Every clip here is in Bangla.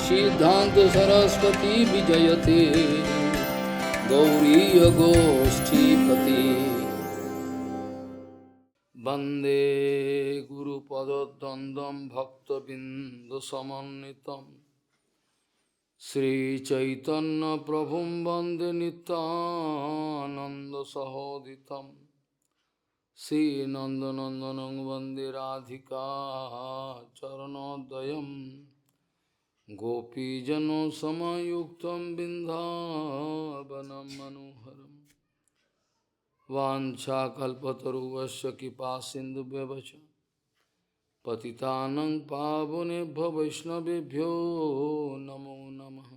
सिद्धांत सरस्वती विजयते गौरीय गोष्ठीपति वंदे गुरुपद्वंद्वं भक्तबिंदुसमन्वितं श्रीचैतन्य प्रभुं वंदे नित्यानन्दसहोदितं श्रीनन्दनन्दनं वन्दे राधिका चरणोदयं गोपीजनसमयुक्तं बिन्दावनं मनोहरं वाञ्छाकल्पतरुवस्य कृपासिन्धुभ्यश्च पतितानं पावनेभ्यो वैष्णवेभ्यो नमो नमः।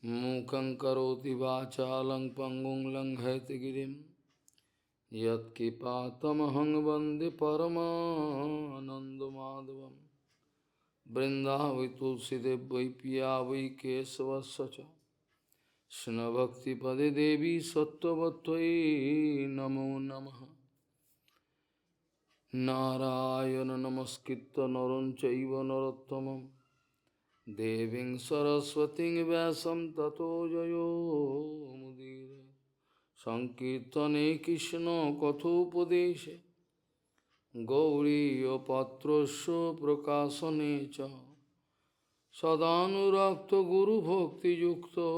मूकं करोति वाचालं पङ्गुं लङ्घयति गिरिं यत्कृपातमहं वन्दे परमानन्दमाधवं। वृन्दावै तुलसीदेव वै पिया वै केशवस्य च कृष्णभक्तिपदे देवी सत्त्ववत्त्वयि नमो नमः। नारायण नमस्कृत्य नरं चैव नरोत्तमं देवीं सरस्वतीं व्यासं ततो जयो मुदीरये। संकीर्तने कृष्ण कथोपदेशे गौरीयपात्रस्य प्रकाशने च सदानुरक्तो गुरुभक्तियुक्तो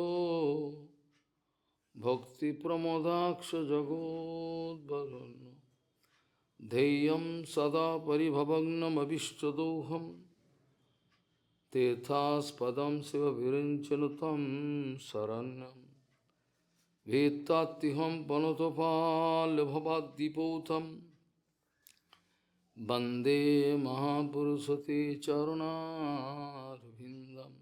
भक्तिप्रमोदाक्ष जगोद्वरुण्य ध्येयं सदा परिभवग्नमभिष्टदोहं तीर्थास्पदं शिवविरञ्चनुतं शरण्यं भीत्तात्तिहं पनुतपाल्भवाद्दिपूतं वन्दे महापुरुषते चरुणारविन्दं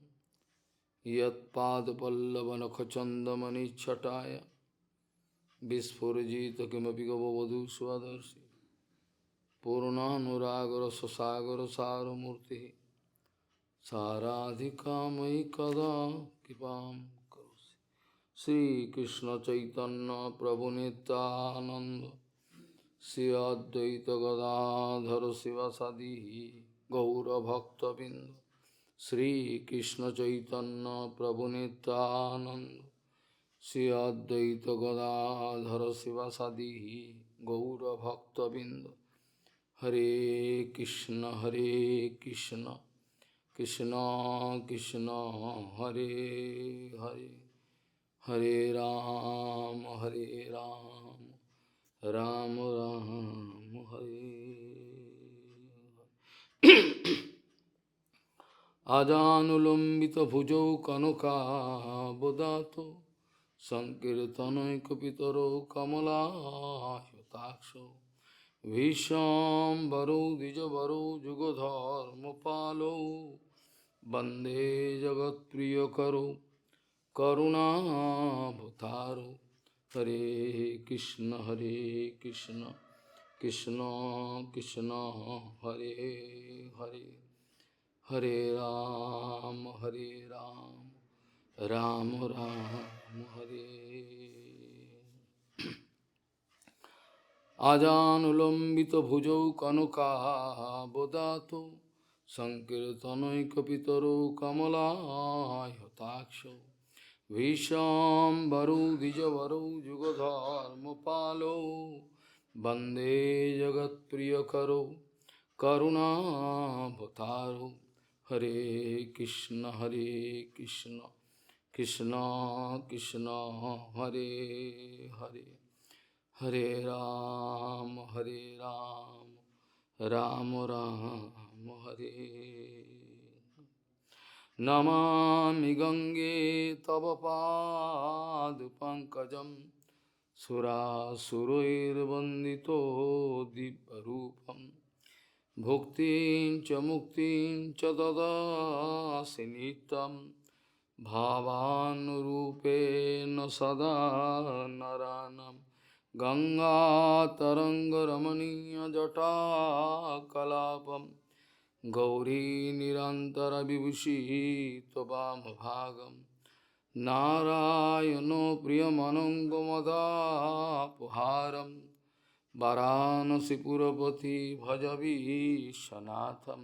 यत्पादपल्लवनखचन्दमनिच्छटाय विस्फुरजित किमपि गववधू स्वदर्शि पूर्णानुरागर ससागर सारमूर्ति साराधिका मयि कदा कृपां करोसि। श्रीकृष्ण चैतन्य प्रभु नित्यानंद श्री अद्वैत गदाधर शिवसदि गौरभक्तबिंद श्रीकृष्ण चैतन्य प्रभु नित्यानंद श्री अद्वैत गदाधर शिवसदि गौरभक्तबिंद। हरे कृष्ण कृष्ण कृष्ण हरे हरे हरे राम राम राम हरे। आजानुलंबित भुजौ कनकाबदातो संकीर्तनैकपितरो कमलायताक्षो विश्वाम्बरो द्विजवरो जुगधर्मपालो वन्दे जगत्प्रियकरो करुणावतारो। हरे कृष्ण कृष्ण कृष्ण हरे हरे हरे राम राम राम हरे। आजानुलंबित भुजौ कनकाबदातो संकीर्तनैकपितरो कमलायताक्षो विश्वाम्बरो द्विजवरो जुगधर्मपालो वन्दे जगत्प्रियकरो करुणावतारो। हरे कृष्ण कृष्ण कृष्ण हरे हरे हरे राम राम राम हरे। नमामि गंगे तव पादपङ्कजं सुरासुरैर्वन्दितो दिव्यरूपं भुक्तिं च मुक्तिं च ददासि नित्यं भावानुरूपेण सदा नरानं। गंगातरङ्गरमणीयजटाकलापं गौरी निरन्तरविभूषी त्ववामभागं नारायणो प्रियमनङ्गमदापहारं वाराणसीपुरपति भज विश्वनाथं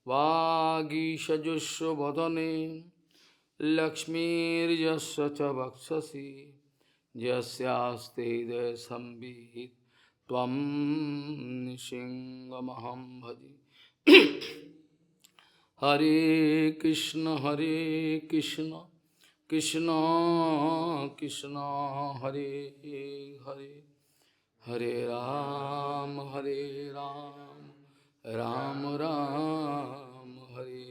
वागीषजुष्व वदने लक्ष्मीर्यस्य च वक्षसि यस्यास्ते हृदये संवित् त्वं नृसिंहमहं भजे। हरे कृष्ण कृष्ण कृष्ण हरे हरे, हरे राम राम राम हरे।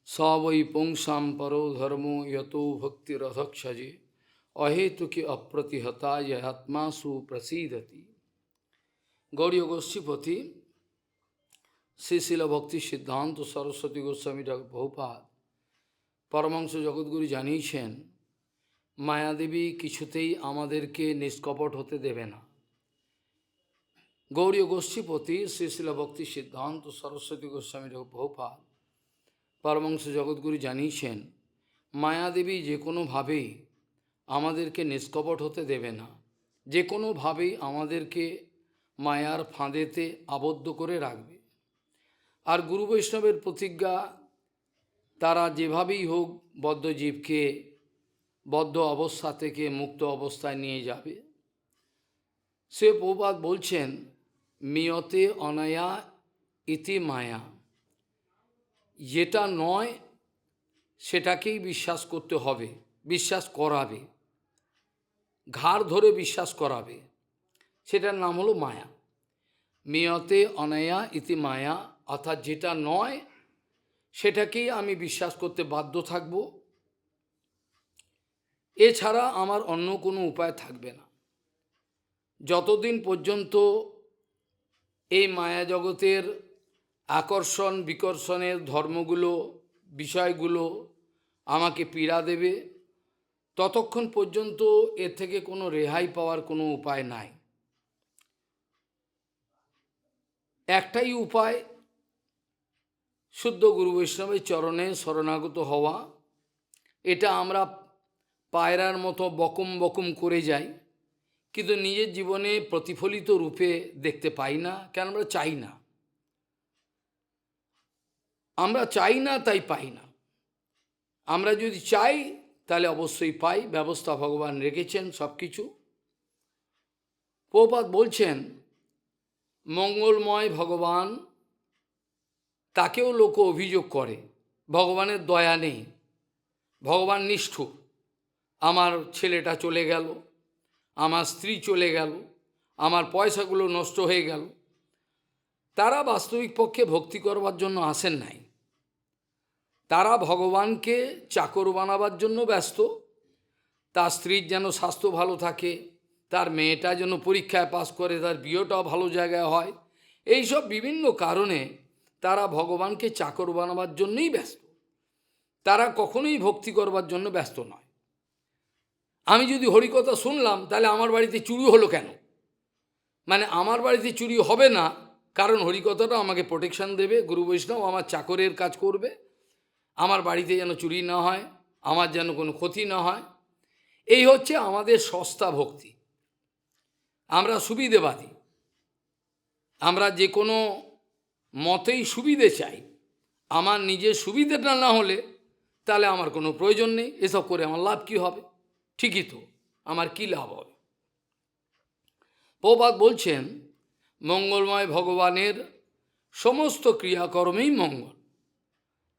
स वै पुंसां परो धर्मो यतो भक्तिरधक्षजे अहेतुके अप्रतिहता यत्मासु प्रसीदति। गौड़ीय गोस्ठीपति শ্রী শিল ভক্তি সিদ্ধান্ত সরস্বতী গোস্বামী ঠাকুর প্রভুপাদ পরমহংস জগৎগুরু জানিয়েছেন, মায়াদেবী কিছুতেই আমাদেরকে নিষ্কপট হতে দেবে না। গৌড়ীয় গোষ্ঠীপতি শ্রী শিল ভক্তি সিদ্ধান্ত সরস্বতী গোস্বামী ঠাকুর প্রভুপাদ পরমহংস জগৎগুরু জানিয়েছেন, মায়াদেবী যে কোনোভাবেই আমাদেরকে নিষ্কপট হতে দেবে না, যে কোনোভাবেই আমাদেরকে মায়ার ফাঁদেতে আবদ্ধ করে রাখবে। আর গুরু বৈষ্ণবের প্রতিজ্ঞা, তারা যেভাবেই হোক বদ্ধ জীবকে বদ্ধ অবস্থা থেকে মুক্ত অবস্থায় নিয়ে যাবে। সে প্রভুপাদ বলছেন, মিয়তে অনায়া ইতি মায়া, যেটা নয় সেটাকেই বিশ্বাস করতে হবে, বিশ্বাস করাবে, ঘাড় ধরে বিশ্বাস করাবে, সেটার নাম হলো মায়া। মিয়তে অনায়া ইতি মায়া, অর্থাৎ যেটা নয় সেটাকেই আমি বিশ্বাস করতে বাধ্য থাকব, এছাড়া আমার অন্য কোনো উপায় থাকবে না। যতদিন পর্যন্ত এই মায়া জগতের আকর্ষণ বিকর্ষণের ধর্মগুলো বিষয়গুলো আমাকে পীড়া দেবে, ততক্ষণ পর্যন্ত এর থেকে কোনো রেহাই পাওয়ার কোনো উপায় নাই। একটাই উপায়, শুদ্ধ গুরু বৈষ্ণবের চরণে শরণাগত হওয়া। এটা আমরা পায়রার মতো বকম বকম করে যাই, কিন্তু নিজের জীবনে প্রতিফলিত রূপে দেখতে পাই না, কেন আমরা চাই না। আমরা চাই না তাই পাই না। আমরা যদি চাই তাহলে অবশ্যই পাই, ব্যবস্থা ভগবান রেখেছেন সব কিছু। প্রভুপাদ বলছেন, মঙ্গলময় ভগবান, তাকেও লোক অভিযোগ করে ভগবানের দয়া নেই, ভগবান নিষ্ঠুর, আমার ছেলেটা চলে গেল, আমার স্ত্রী চলে গেল, আমার পয়সাগুলো নষ্ট হয়ে গেল। তারা বাস্তবিক পক্ষে ভক্তি করবার জন্য আসেন নাই, তারা ভগবানকে চাকর বানাবার জন্য ব্যস্ত। তার স্ত্রীর যেন স্বাস্থ্য ভালো থাকে, তার মেয়েটা যেন পরীক্ষায় পাস করে, তার বিয়েটাও ভালো জায়গায় হয়, এইসব বিভিন্ন কারণে তারা ভগবানকে চাকর বানাবার জন্যই ব্যস্ত, তারা কখনোই ভক্তি করবার জন্য ব্যস্ত নয়। আমি যদি হরিকথা শুনলাম, তাহলে আমার বাড়িতে চুরি হলো কেন? মানে আমার বাড়িতে চুরি হবে না, কারণ হরিকথাটা আমাকে প্রোটেকশন দেবে, গুরু বৈষ্ণব আমার চাকরের কাজ করবে, আমার বাড়িতে যেন চুরি না হয়, আমার যেন কোনো ক্ষতি না হয়। এই হচ্ছে আমাদের সস্তা ভক্তি। আমরা সুবিধেবাদী, আমরা যে কোনো মতেই সুবিধে চাই। আমার নিজের সুবিধেটা না হলে তাহলে আমার কোনো প্রয়োজন নেই, এসব করে আমার লাভ কী হবে? ঠিকই তো, আমার কী লাভ হবে? প্রভুপাদ বলছেন, মঙ্গলময় ভগবানের সমস্ত ক্রিয়াকর্মেই মঙ্গল।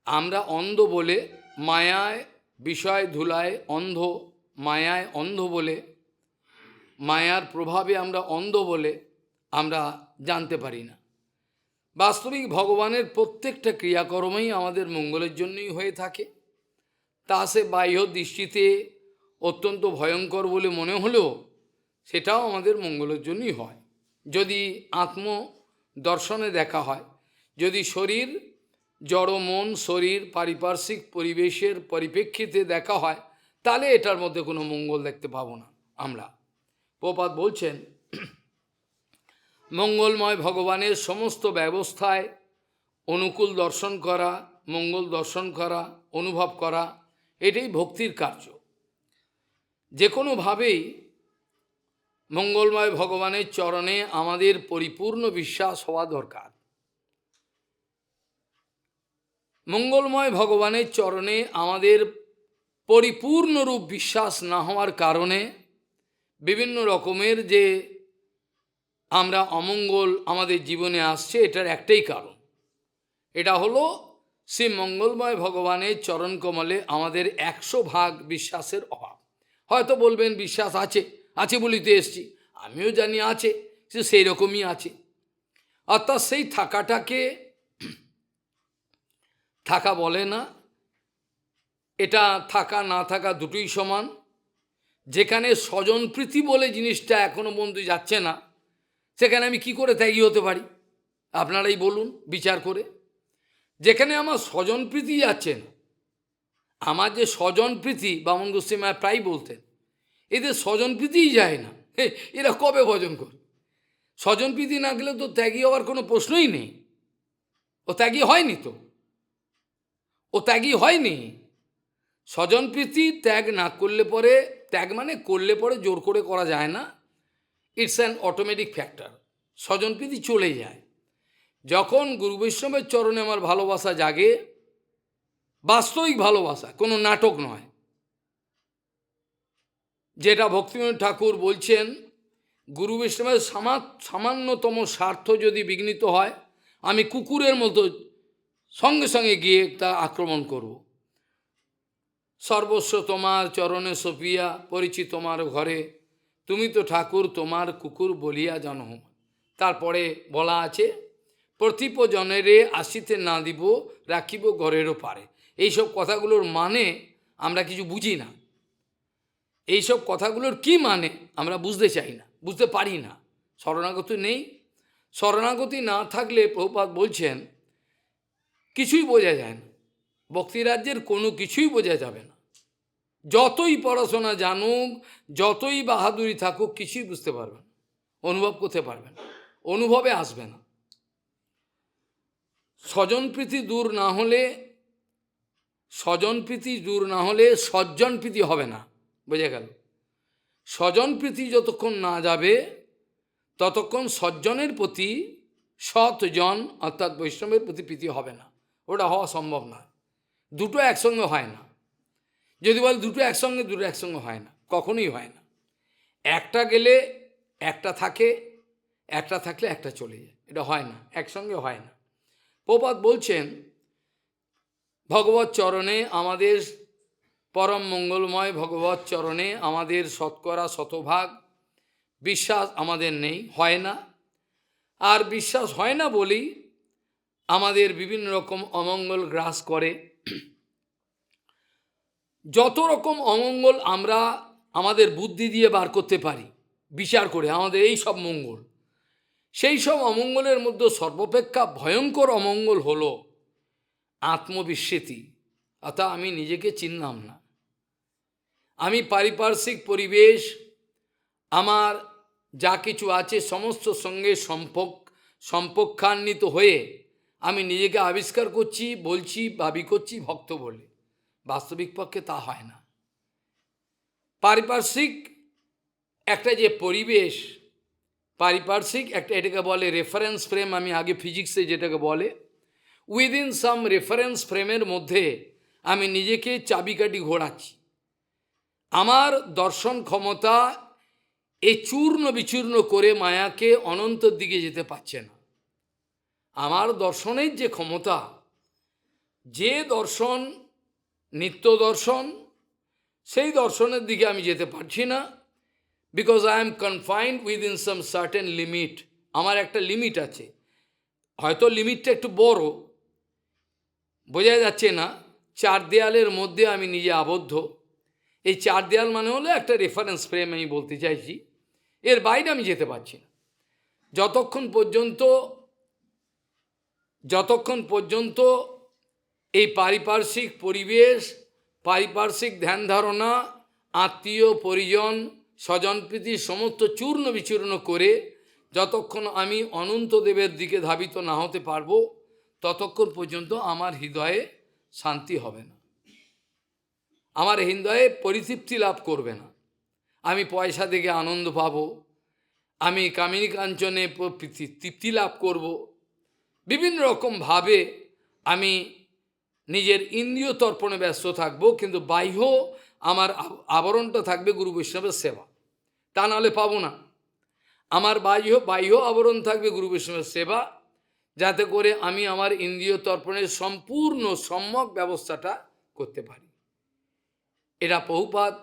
আমরা অন্ধ বলে, মায়ায় বিষয় ধুলায় অন্ধ, মায়ায় অন্ধ বলে, মায়ার প্রভাবে আমরা অন্ধ বলে আমরা জানতে পারি না। বাস্তবিক ভগবানের প্রত্যেকটা ক্রিয়াকর্মই আমাদের মঙ্গলের জন্যই হয়ে থাকে। তা সে বাহ্য দৃষ্টিতে অত্যন্ত ভয়ঙ্কর বলে মনে হলেও সেটাও আমাদের মঙ্গলের জন্যই হয়। যদি আত্ম দর্শনে দেখা হয়, যদি শরীর জড় মন শরীর পারিপার্শ্বিক পরিবেশের পরিপ্রেক্ষিতে দেখা হয়, তাহলে এটার মধ্যে কোনো মঙ্গল দেখতে পাবো না আমরা। প্রভুপাদ বলছেন, মঙ্গলময় ভগবানের সমস্ত ব্যবস্থায় অনুকূল দর্শন করা, মঙ্গল দর্শন করা, অনুভব করা, এটাই ভক্তির কার্য। যে কোনোভাবেই মঙ্গলময় ভগবানের চরণে আমাদের পরিপূর্ণ বিশ্বাস হওয়া দরকার। মঙ্গলময় ভগবানের চরণে আমাদের পরিপূর্ণরূপ বিশ্বাস না হওয়ার কারণে বিভিন্ন রকমের যে আমরা অমঙ্গল আমাদের জীবনে আসছে, এটার একটাই কারণ। এটা হলো শ্রী মঙ্গলময় ভগবানের চরণ কমলে আমাদের 100% বিশ্বাসের অভাব। হয়তো বলবেন বিশ্বাস আছে, আছে বলেই তো এসছি, আমিও জানি আছে, সে সেই রকমই আছে। অর্থাৎ সেই থাকাটাকে থাকা বলে না, এটা থাকা না থাকা দুটোই সমান। যেখানে স্বজনপ্রীতি বলে জিনিসটা এখনো বন্ধু যাচ্ছে না, সেখানে আমি কি করে ত্যাগী হতে পারি? আপনারাই বলুন বিচার করে। যেখানে আমার স্বজনপ্রীতি যাচ্ছে না, আমার যে স্বজনপ্রীতি বামন গোস্বামী প্রায় বলতেন, এদের স্বজনপ্রীতিই যায় না, এরা কবে ভজন করবে? স্বজনপ্রীতি না গেলে তো ত্যাগী হওয়ার কোনো প্রশ্নই নেই। ও ত্যাগী হয়নি তো, ও ত্যাগী হয়নি। স্বজনপ্রীতি ত্যাগ না করলে পরে, ত্যাগ মানে করলে পরে জোর করে করা যায় না, ইটস অ্যান অটোমেটিক ফ্যাক্টর। স্বজনপ্রীতি চলে যায়। যখন গুরু বৈষ্ণবের চরণে আমার ভালোবাসা জাগে, বাস্তবিক ভালোবাসা, কোনো নাটক নয়, যেটা ভক্তিবিনোদ ঠাকুর বলছেন, গুরু বৈষ্ণবের সামান্যতম স্বার্থ যদি বিঘ্নিত হয়, আমি কুকুরের মতো সঙ্গে সঙ্গে গিয়ে তা আক্রমণ করব। সর্বস্ব তোমার চরণে সপিয়া পরিচিত তোমার ঘরে, তুমি তো ঠাকুর তোমার কুকুর বলিয়া জনহ। তারপরে বলা আছে, প্রতিপ জনেরে আসিতে না দিব, রাখিব ঘরেরও পারে। এইসব কথাগুলোর মানে আমরা কিছু বুঝি না। এইসব কথাগুলোর কি মানে আমরা বুঝতে চাই না, বুঝতে পারি না। শরণাগতি নেই। শরণাগতি না থাকলে প্রভুপাদ বলছেন কিছুই বোঝা যায় না। ভক্তিরাজ্যের কোনো কিছুই বোঝা যাবে না। যতই পড়াশোনা জানুক, যতই বাহাদুরি থাকুক, কিছুই বুঝতে পারবেন, অনুভব করতে পারবেন, অনুভবে আসবে না। স্বজনপ্রীতি দূর না হলে, স্বজনপ্রীতি দূর না হলে সজ্জনপ্রীতি হবে না। বোঝা গেল? স্বজনপ্রীতি যতক্ষণ না যাবে ততক্ষণ সজ্জনের প্রতি, সৎজন অর্থাৎ বৈষ্ণবের প্রতি প্রীতি হবে না। ওটা হওয়া সম্ভব না। দুটো একসঙ্গে হয় না। যদি বল দুটো একসঙ্গে, দুটো একসঙ্গে হয় না, কখনোই হয় না। একটা গেলে একটা থাকে, একটা থাকলে একটা চলে যায়, এটা হয় না, একসঙ্গে হয় না। প্রপাত বলছেন, ভগবত চরণে আমাদের পরম মঙ্গলময় ভগবত চরণে আমাদের শতকরা শতভাগ বিশ্বাস আমাদের নেই, হয় না। আর বিশ্বাস হয় না বলেই আমাদের বিভিন্ন রকম অমঙ্গল গ্রাস করে। যত রকম অমঙ্গল আমরা আমাদের বুদ্ধি দিয়ে বার করতে পারি, বিচার করে আমাদের এই সব মঙ্গল, সেই সব অমঙ্গলের মধ্যে সর্বাপেক্ষা ভয়ঙ্কর অমঙ্গল হলো আত্মবিস্মৃতি। অর্থাৎ আমি নিজেকে চিনলাম না। আমি পারিপার্শ্বিক পরিবেশ, আমার যা কিছু আছে সমস্ত সঙ্গে সম্পর্কান্বিত হয়ে আমি নিজেকে আবিষ্কার করছি, বলছি, দাবি করছি ভক্ত বলে। বাস্তবিক পক্ষে তা হয় না। পারিপার্শ্বিক একটা যে পরিবেশ, পারিপার্শ্বিক একটা, এটাকে বলে রেফারেন্স ফ্রেম। আমি আগে ফিজিক্সে যেটাকে বলে, উইদিন সাম রেফারেন্স ফ্রেমের মধ্যে আমি নিজেকে চাবিকাঠি ঘোরাচ্ছি। আমার দর্শন ক্ষমতা এই চূর্ণ বিচূর্ণ করে মায়াকে অনন্তর দিকে যেতে পারছে না। আমার দর্শনের যে ক্ষমতা, যে দর্শন নিত্য দর্শন, সেই দর্শনের দিকে আমি যেতে পারছি না। Because I am confined within some certain limit. আমার একটা লিমিট আছে, হয়তো লিমিটটা একটু বড়, বোঝা যাচ্ছে না। চার দেয়ালের মধ্যে আমি নিজে আবদ্ধ। এই চার দেয়াল মানে হলো একটা রেফারেন্স ফ্রেম, আমি বলতে চাইছি। এর বাইরে আমি যেতে পারছি না। যতক্ষণ পর্যন্ত এই পারিপার্শ্বিক পরিবেশ, পারিপার্শ্বিক ধ্যান ধারণা, আত্মীয় পরিজন, স্বজনপ্রীতি সমস্ত চূর্ণ বিচূর্ণ করে যতক্ষণ আমি অনন্ত দেবের দিকে ধাবিত না হতে পারবো, ততক্ষণ পর্যন্ত আমার হৃদয়ে শান্তি হবে না, আমার হৃদয়ে পরিতৃপ্তি লাভ করবে না। আমি পয়সা থেকে আনন্দ পাব, আমি কামিনী কাঞ্চনে তৃপ্তি লাভ করব, বিভিন্ন রকমভাবে আমি নিজের ইন্দ্রিয় তর্পণে ব্যস্ত থাকবো, কিন্তু বাহ্য আমার আবরণটা থাকবে গুরু বৈষ্ণবের সেবা, তা নাহলে পাবো না। আমার বাহ্য আবরণ থাকবে গুরু বৈষ্ণবের সেবা, যাতে করে আমি আমার ইন্দ্রিয় তর্পণের সম্পূর্ণ সম্যক ব্যবস্থাটা করতে পারি। এরা প্রভুপাদ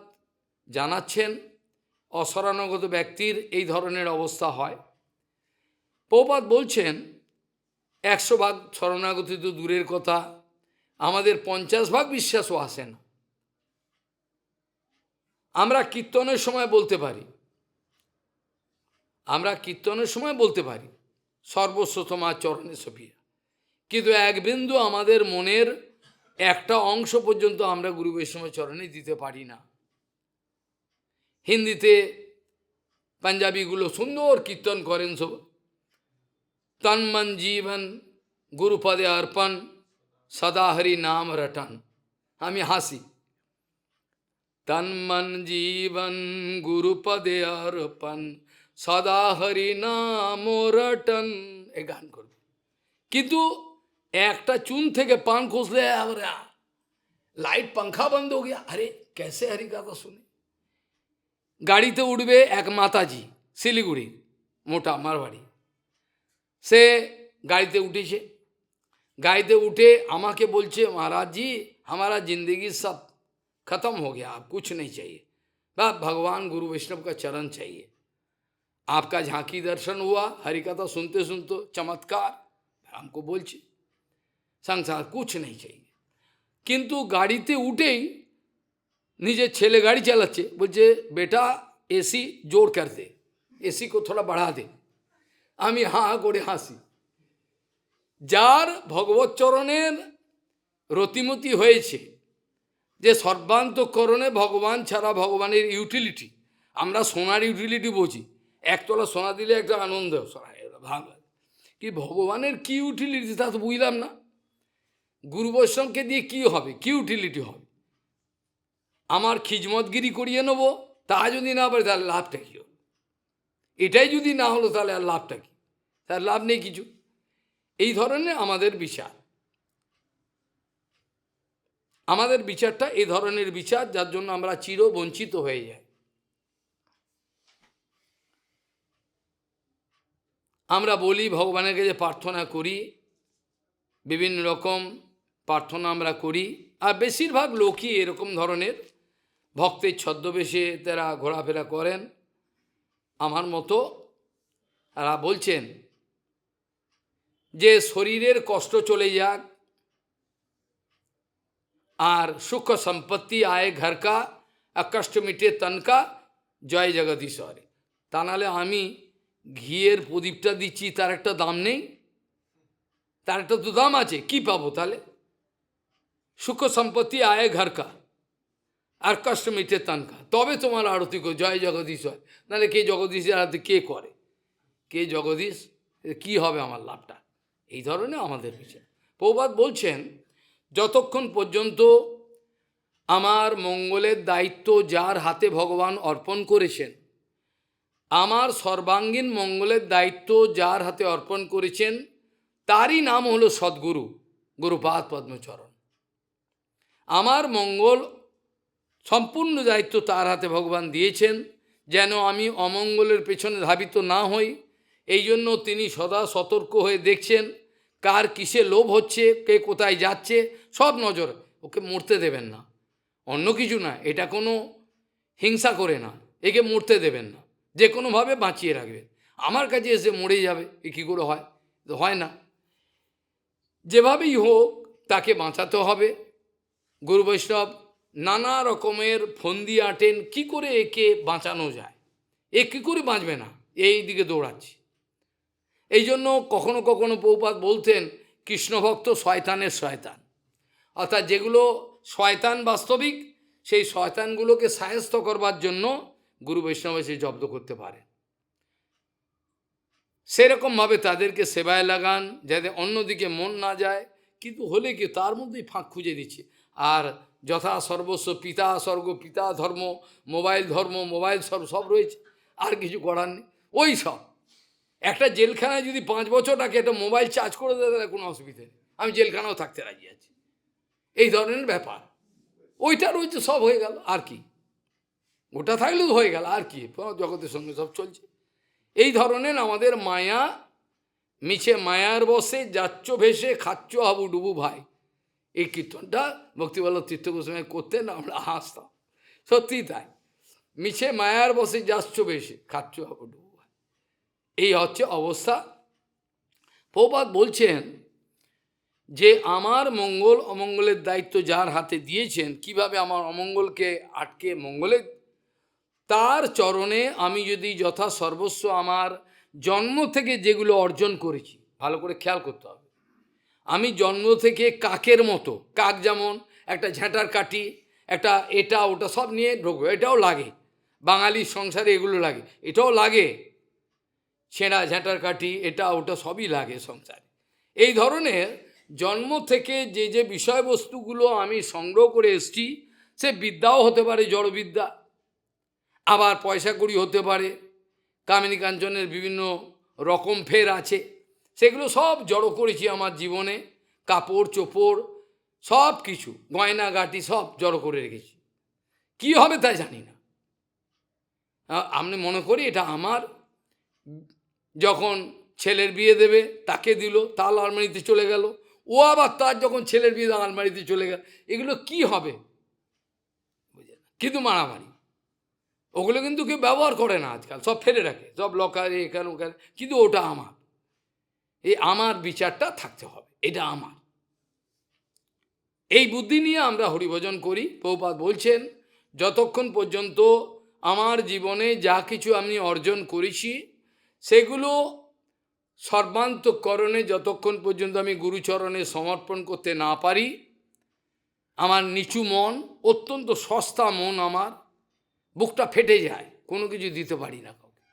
জানাচ্ছেন অশরণাগত ব্যক্তির এই ধরনের অবস্থা হয়। প্রভুপাদ বলছেন 100 ভাগ শরণাগতি তো দূরের কথা, আমাদের 50 ভাগ বিশ্বাসও আসে না। আমরা কীর্তনের সময় বলতে পারি সর্বস্ব তোমার চরণে সপিয়া, কিন্তু এক বিন্দু আমাদের মনের একটা অংশ পর্যন্ত আমরা গুরু বৈষ্ণবের চরণে দিতে পারি না। হিন্দিতে পাঞ্জাবিগুলো সুন্দর কীর্তন করেন সব, তন মন জীবন গুরুপদে অর্পণ সদা হরি নাম রটন। আমি হাসি, তন মন জীবন গুরুপদে অর্পণ সদা হরি নাম রটন, এ গান করবে। কিন্তু একটা চুন থেকে পান খুঁজলে লাইট पंखा बंद हो गया, अरे कैसे हरि का सुने। গাড়িতে উঠবে এক মাতাজি শিলিগুড়ির, মোটা মারবাড়ি, সে গাড়িতে উঠেছে, গাড়িতে उठे আমাকে বলছে, महाराज जी हमारा जिंदगी सब खत्म हो गया, आप कुछ नहीं चाहिए, बस भगवान गुरु वैष्णव का चरण चाहिए, आपका झांकी दर्शन हुआ, हरि कथा सुनते सुनते चमत्कार, हमको बोलছে संसार कुछ नहीं चाहिए। किंतु गाड़ीते उठेई নিজের ছেলে গাড়ি চালাচ্ছে, বলছে বেটা এসি জোর কর দে, এসি को थोड़ा बढ़ा दे। আমি হাঁ করে হাসি। যার ভগবত চরণের রতিমতি হয়েছে, যে সর্বান্তঃকরণে ভগবান ছাড়া ভগবানের ইউটিলিটি, আমরা সোনার ইউটিলিটি বুঝি, একতলা সোনা দিলে একটা আনন্দ, ভালো, কি ভগবানের কি ইউটিলিটি তা তো বুঝলাম না। গুরু বৈষ্ণবকে দিয়ে কি হবে, কি ইউটিলিটি হবে? আমার খিজমতগিরি করিয়ে নেব, তা যদি না পারে তাহলে লাভটা কী হলো? এটাই যদি না হলো তাহলে আর লাভটা কী? তার লাভ নেই কিছু। এই ধরনের আমাদের বিচার, আমাদের বিচারটা এই ধরনের বিচার, যার জন্য আমরা চির বঞ্চিত হয়ে যাই। আমরা বলি ভগবানের কাছে প্রার্থনা করি, বিভিন্ন রকম প্রার্থনা আমরা করি, আর বেশিরভাগ লোকই এরকম ধরনের ভক্তের ছদ্মবেশে তারা ঘোরাফেরা করেন আমার মতো। তারা বলছেন যে শরীরের কষ্ট চলে যাক আর সুখ সম্পত্তি আয় ঘর কা, কষ্ট মিটে তন কা, জয় জগদীশ্বরে। তা নাহলে আমি ঘিয়ের প্রদীপটা দিচ্ছি, তার একটা দাম নেই? তার একটা তো দাম আছে, কি পাবো তাহলে? সুখ সম্পত্তি আয় ঘর কা আর কষ্ট মিটে তন কা, তবে তোমার আরতি কো জয় জগদীশ্বর। নাহলে কে জগদীশের আরতি কে করে? কে জগদীশ? কি হবে আমার লাভটা? এই ধরনের আমাদের বিচার। প্রভুপাদ বলছেন যতক্ষণ পর্যন্ত আমার মঙ্গলের দায়িত্ব যার হাতে ভগবান অর্পণ করেছেন, আমার সর্বাঙ্গীন মঙ্গলের দায়িত্ব যার হাতে অর্পণ করেছেন, তারই নাম হলো সদ্গুরু, গুরুপাদ পদ্মচরণ। আমার মঙ্গল সম্পূর্ণ দায়িত্ব তার হাতে ভগবান দিয়েছেন, যেন আমি অমঙ্গলের পেছনে ধাবিত না হই। এই জন্য তিনি সদা সতর্ক হয়ে দেখছেন কার কিসে লোভ হচ্ছে, কে কোথায় যাচ্ছে, সব নজর। ওকে মরতে দেবেন না, অন্য কিছু না, এটা কোনো হিংসা করে না, একে মরতে দেবেন না, যে কোনোভাবে বাঁচিয়ে রাখবেন। আমার কাছে এসে মরে যাবে, এ কী করে হয়? হয় না। যেভাবেই হোক তাকে বাঁচাতে হবে। গুরু বৈষ্ণব নানা রকমের ফন্দি আটেন, কি করে একে বাঁচানো যায়, এ কী করে বাঁচবে না, এই দিকে দৌড়াচ্ছি। এই জন্য কখনো কখনো প্রভুপাদ বলতেন কৃষ্ণভক্ত শয়তানের শয়তান, অর্থাৎ যেগুলো শয়তান বাস্তবিক, সেই শয়তানগুলোকে সায়স্ত করবার জন্য গুরু বৈষ্ণব এসে জব্দ করতে পারে। সেরকমভাবে তাদেরকে সেবায় লাগান যাতে অন্যদিকে মন না যায়, কিন্তু হলে কি তার মধ্যেই ফাঁক খুঁজে দিচ্ছে। আর যথা সর্বস্ব পিতা স্বর্গ, পিতা ধর্ম, মোবাইল সব রয়েছে, আর কিছু করার নেই। ওই সব একটা জেলখানায় যদি 5 বছর থাকে একটা মোবাইল চার্জ করে দেয় তাহলে কোনো অসুবিধা নেই, আমি জেলখানাও থাকতে রাজি আছি। এই ধরনের ব্যাপার। ওইটা রয়েছে, সব হয়ে গেল, আর কি? ওটা থাকলেও হয়ে গেল, আর কি? জগতের সঙ্গে সব চলছে। এই ধরনের আমাদের মায়া, মিছে মায়ার বসে যাচ্ছ ভেসে খাচ্ছ হাবুডুবু ভাই। এই কীর্তনটা ভক্তিবল্লভ তীর্থ গোস্বামী করতেন, আমরা হাসতাম। সত্যি তাই, মিছে মায়ার বসে যাচ্ছ ভেসে খাচ্ছ হাবুডুবু ভাই, এই হচ্ছে অবস্থা। প্রভুপাদ বলছেন যে আমার মঙ্গল অমঙ্গলের দায়িত্ব যার হাতে দিয়েছেন, কিভাবে আমার অমঙ্গলকে আটকে মঙ্গলে, তার চরণে আমি যদি যথা সর্বস্ব আমার জন্ম থেকে যেগুলো অর্জন করেছি, ভালো করে খেয়াল করতে হবে। আমি জন্ম থেকে কাকের মতো, কাক যেমন একটা ঝাঁটার কাঠি, একটা এটা ওটা সব নিয়ে ঢোকো, এটাও লাগে, বাঙালির সংসারে এগুলো লাগে, এটাও লাগে, ছেঁড়া ঝাঁটার কাঠি এটা ওটা সবই লাগে সংসারে। এই ধরনের জন্ম থেকে যে যে বিষয়বস্তুগুলো আমি সংগ্রহ করে এসেছি, সে বিদ্যাও হতে পারে, জড়বিদ্যা, আবার পয়সা কড়ি হতে পারে, কামিনী কাঞ্চনের বিভিন্ন রকম ফের আছে, সেগুলো সব জড়ো করেছি আমার জীবনে, কাপড় চোপড় সব কিছু, গয়নাগাটি সব জড়ো করে রেখেছি। কি হবে তাই জানি না। আমি মনে করি এটা আমার। যখন ছেলের বিয়ে দেবে, তাকে দিল, তার আলমারিতে চলে গেল, ও আবার তার যখন ছেলের বিয়ে আলমারিতে চলে গেল, এগুলো কি হবে? কিন্তু মারামারি, ওগুলো কিন্তু কেউ ব্যবহার করে না আজকাল, সব ফেলে রাখে, সব লকারে এখানে ওখানে, কিন্তু ওটা আমার, এই আমার বিচারটা থাকতে হবে, এটা আমার। এই বুদ্ধি নিয়ে আমরা হরিভজন করি। প্রভুপাদ বলছেন যতক্ষণ পর্যন্ত আমার জীবনে যা কিছু আমি অর্জন করেছি, সেগুলো সর্বান্তঃকরণে যতক্ষণ পর্যন্ত আমি গুরুচরণে সমর্পণ করতে না পারি, আমার নিচু মন, অত্যন্ত সস্তা মন, আমার বুকটা ফেটে যায়, কোনো কিছু দিতে পারি না কাউকে,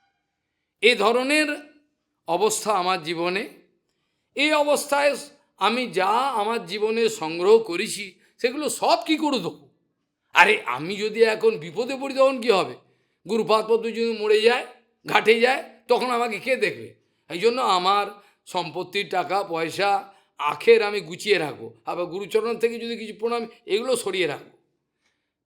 এই ধরনের অবস্থা আমার জীবনে। এই অবস্থায় আমি যা আমার জীবনে সংগ্রহ করেছি, সেগুলো সব কি করে দেবো? আরে আমি যদি এখন বিপদে পড়ি, তখন কী হবে? গুরুপাদ পদ্ম যদি মরে যায়, ঘাটে যায়, তখন আমাকে কে দেখবে? এই জন্য আমার সম্পত্তির টাকা পয়সা আখের আমি গুছিয়ে রাখবো, আবার গুরুচরণ থেকে যদি কিছু প্রণাম এগুলো সরিয়ে রাখবো।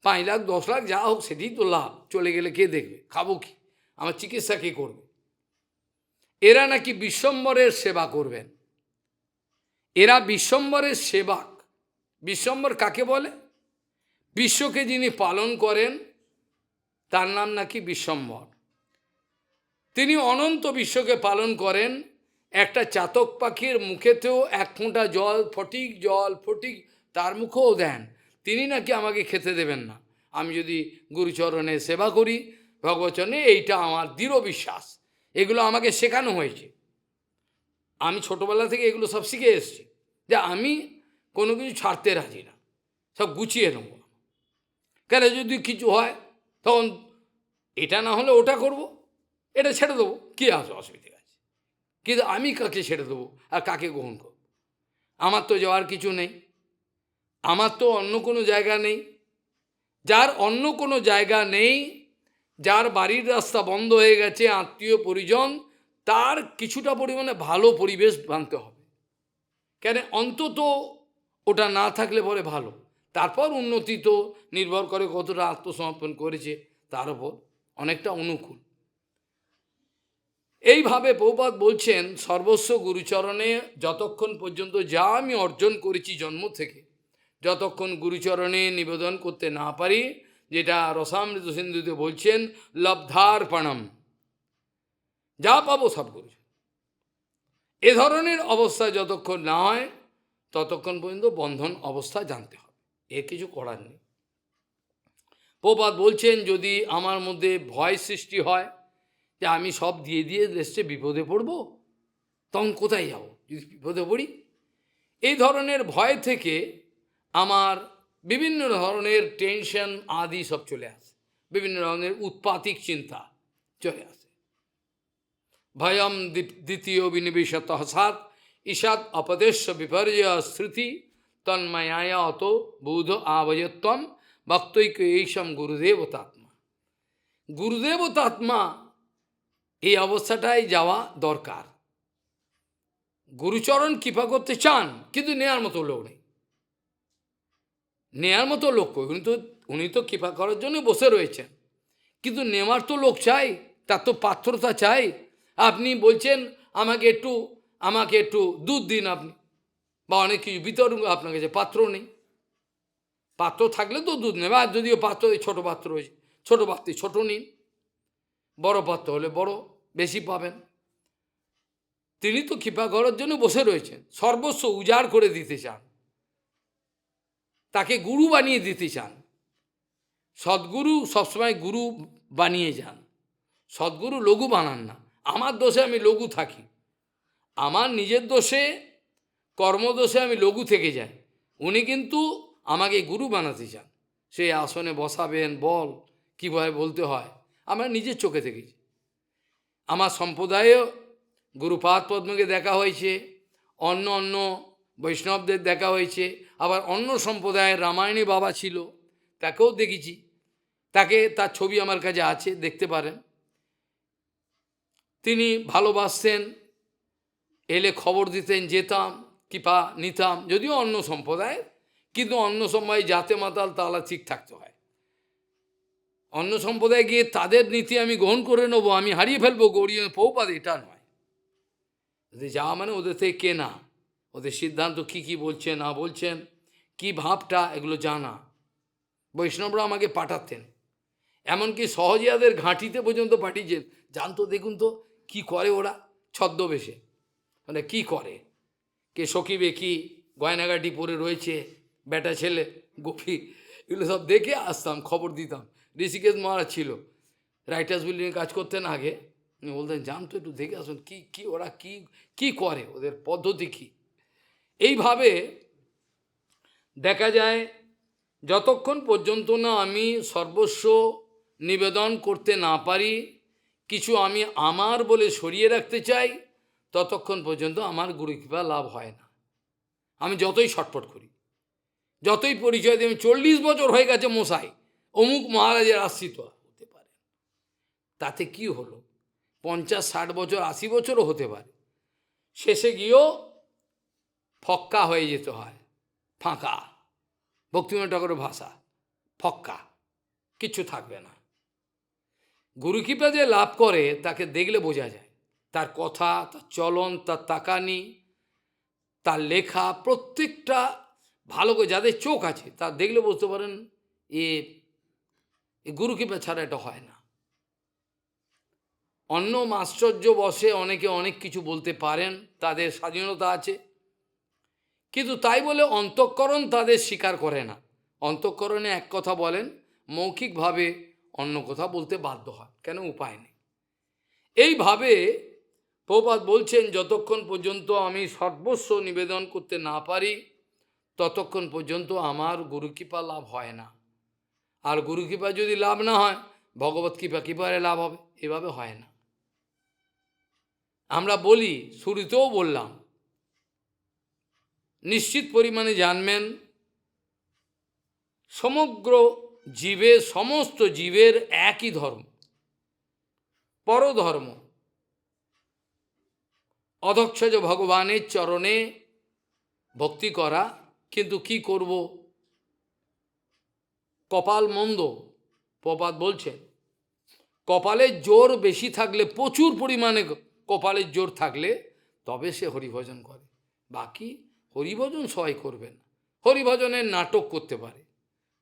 5 লাখ 10 লাখ যা হোক, সেটাই তো লাভ, চলে গেলে কে দেখবে? খাবো কি? আমার চিকিৎসা কে করবে? এরা নাকি বিশ্বম্বরের সেবা করবেন, এরা বিশ্বম্বরের সেবক। বিশ্বম্বর কাকে বলে? বিশ্বকে যিনি পালন করেন, তার নাম নাকি বিশ্বম্বর। তিনি অনন্ত বিশ্বকে পালন করেন। একটা চাতক পাখির মুখেতেও এক ফোঁটা জল, ফটিক তার মুখেও দেন, তিনি নাকি আমাকে খেতে দেবেন না আমি যদি গুরুচরণে সেবা করি, ভগবচরণে। এইটা আমার দৃঢ় বিশ্বাস, এগুলো আমাকে শেখানো হয়েছে। আমি ছোটোবেলা থেকে এগুলো সব শিখে এসেছি, যে আমি কোনো কিছু ছাড়তে রাজি না, সব গুছিয়ে নেব। কেন যদি কিছু হয়, তখন এটা না হলে ওটা করব, এটা ছেড়ে দেবো, কী আছে, অসুবিধা আছে? কিন্তু আমি কাকে ছেড়ে দেবো আর কাকে গ্রহণ করব? আমার তো যাওয়ার কিছু নেই, আমার তো অন্য কোনো জায়গা নেই। যার অন্য কোনো জায়গা নেই, যার বাড়ির রাস্তা বন্ধ হয়ে গেছে, আত্মীয় পরিজন, তার কিছুটা পরিমাণে ভালো পরিবেশ বানতে হবে। কেন? অন্তত ওটা না থাকলে পরে ভালো। তারপর উন্নতি তো নির্ভর করে কতটা আত্মসমর্পণ করেছে তার উপর, অনেকটা অনুকূল। এইভাবে প্রভুপাদ বলছেন সর্বস্ব গুরুচরণে যতক্ষণ পর্যন্ত যা আমি অর্জন করেছি জন্ম থেকে, যতক্ষণ গুরুচরণে নিবেদন করতে না পারি, যেটা রসামৃত সিন্ধুতে বলছেন লব্ধার্পণম, যা পাবো সব গুরুচরণ, এ ধরনের অবস্থা যতক্ষণ না হয়, ততক্ষণ পর্যন্ত বন্ধন অবস্থা জানতে হবে, এর কিছু করার নেই। প্রভুপাদ বলছেন যদি আমার মধ্যে ভয় সৃষ্টি হয় যে আমি সব দিয়ে দিয়ে দেশে বিপদে পড়ব, তখন কোথায় যাব? যদি বিপদে পড়ি, এই ধরনের ভয় থেকে আমার বিভিন্ন ধরনের টেনশন আদি সব চলে আসে, বিভিন্ন ধরনের উৎপাতিক চিন্তা চলে আসে। ভয়ম দ্বিতীয় বিনিবেশত সাত ঈশাত অপদেশ বিপর্যয় স্মৃতি তন্ময়ায়া অত বৌধ আবয়ত্বম ভক্তৈক এইসম গুরুদেবতাত্মা। গুরুদেবতাত্মা এই অবস্থাটাই যাওয়া দরকার। গুরুচরণ কৃপা করতে চান, কিন্তু নেওয়ার মতো লোক নেই। নেয়ার মতো লোক কই, উনি তো কৃপা করার জন্য বসে রয়েছেন, কিন্তু নেওয়ার তো লোক চাই, তার তো পাত্রতা চাই। আপনি বলছেন আমাকে একটু দুধ দিন আপনি, বা অনেক কিছু বিতরণ, আপনার কাছে পাত্র নেই। পাত্র থাকলে তো দুধ নেবে, আর যদিও পাত্র ছোট পাত্র হয়েছে, ছোট পাত্রে ছোট নিন, বড় পাত্র হলে বড়, বেশি পাবেন। তিনি তো কৃপা করার জন্য বসে রয়েছেন, সর্বস্ব উজাড় করে দিতে চান, তাকে গুরু বানিয়ে দিতে চান। সদ্গুরু সবসময় গুরু বানিয়ে যান, সদ্গুরু লঘু বানান না। আমার দোষে আমি লঘু থাকি, আমার নিজের দোষে, কর্মদোষে আমি লঘু থেকে যাই। উনি কিন্তু আমাকে গুরু বানাতে চান, সেই আসনে বসাবেন, বল কীভাবে বলতে হয় আমরা নিজের চোখে দেখেছি। আমার সম্প্রদায়েও গুরুপাদ পদ্মকে দেখা হয়েছে, অন্য অন্য বৈষ্ণবদের দেখা হয়েছে, আবার অন্য সম্প্রদায়ের রামায়ণী বাবা ছিল, তাকেও দেখেছি, তার ছবি আমার কাছে আছে, দেখতে পারেন। তিনি ভালোবাসতেন, এলে খবর দিতেন, যেতাম, কৃপা নিতাম, যদিও অন্য সম্প্রদায়, কিন্তু অন্য সময় জাতে মাতাল তালা ঠিক থাকতে হয়। অন্য সম্প্রদায়ে গিয়ে তাদের নীতি আমি গ্রহণ করে নেবো, আমি হারিয়ে ফেলবো গৌরীয় পৌপাদ, এটা নয়। যাওয়া মানে ওদের থেকে কেনা, ওদের সিদ্ধান্ত কি বলছেন না বলছেন, কি ভাবটা, এগুলো জানা। বৈষ্ণবরা আমাকে পাঠাতেন, এমনকি সহজিয়াদের ঘাঁটিতে পর্যন্ত পাঠিয়েছেন, জানতো দেখুন তো কি করে ওরা ছদ্মবেশে, মানে কি করে, কে সখী বেকি গয়নাগাটি পরে রয়েছে, বেটা ছেলে গোপী, এগুলো সব দেখে আসতাম, খবর দিতাম। ঋষিকেশ মহারাজ ছিল, রাইটার্স বিল্ডিংয়ে কাজ করতেন আগে, উনি বলতেন জানতো একটু দেখে আসুন কি ওরা কি করে, ওদের পদ্ধতি কী। এইভাবে দেখা যায়, যতক্ষণ পর্যন্ত না আমি সর্বস্ব নিবেদন করতে না পারি, কিছু আমি আমার বলে সরিয়ে রাখতে চাই, ততক্ষণ পর্যন্ত আমার গুরুকৃপা লাভ হয় না। আমি যতই ছটফট করি, যতই পরিচয় দিই, আমি 40 বছর হয়ে গেছে মশাই, অমুক মহারাজের আশ্রিত, হতে পারে, তাতে কি হলো, 50-60 বছর 80 বছরও হতে পারে, শেষে গিয়েও ফক্কা হয়ে যেতে হয়, ফাঁকা, ভক্তিবিনোদ ঠাকুরের ভাষা, ফক্কা, কিচ্ছু থাকবে না। গুরুকৃপা যে লাভ করে তাকে দেখলে বোঝা যায়, তার কথা, তার চলন, তার তাকানি, তার লেখা, প্রত্যেকটা ভালো করে, যাদের চোখ আছে তার দেখলে বুঝতে পারেন এ গুরুকৃপা ছাড়া এটা হয় না। অন্য আশ্চর্য বসে অনেকে অনেক কিছু বলতে পারেন, তাদের স্বাধীনতা আছে, কিন্তু তাই বলে অন্তঃকরণ তাদের স্বীকার করে না। অন্তঃকরণে এক কথা বলেন, মৌখিকভাবে অন্য কথা বলতে বাধ্য হয়, কেন, উপায় নেই। এইভাবে প্রভুপাদ বলছেন, যতক্ষণ পর্যন্ত আমি সর্বস্ব নিবেদন করতে না পারি, ততক্ষণ পর্যন্ত আমার গুরুকৃপা লাভ হয় না। আর গুরুকৃপা যদি লাভ না হয়, ভগবত কৃপা কীভাবে লাভ হবে, এভাবে হয় না। আমরা বলি, শুরুতেও বললাম, নিশ্চিত পরিমাণে জানবেন, সমগ্র জীবের, সমস্ত জীবের একই ধর্ম, পরধর্ম, অধক্ষজ ভগবানের চরণে ভক্তি করা। কিন্তু কি করব, কপাল মন্দ। প্রপাত বলছেন, কপালের জোর বেশি থাকলে, প্রচুর পরিমাণে কপালের জোর থাকলে তবে সে হরিভজন করে, বাকি হরিভজন সবাই করবে না। হরিভজনের নাটক করতে পারে,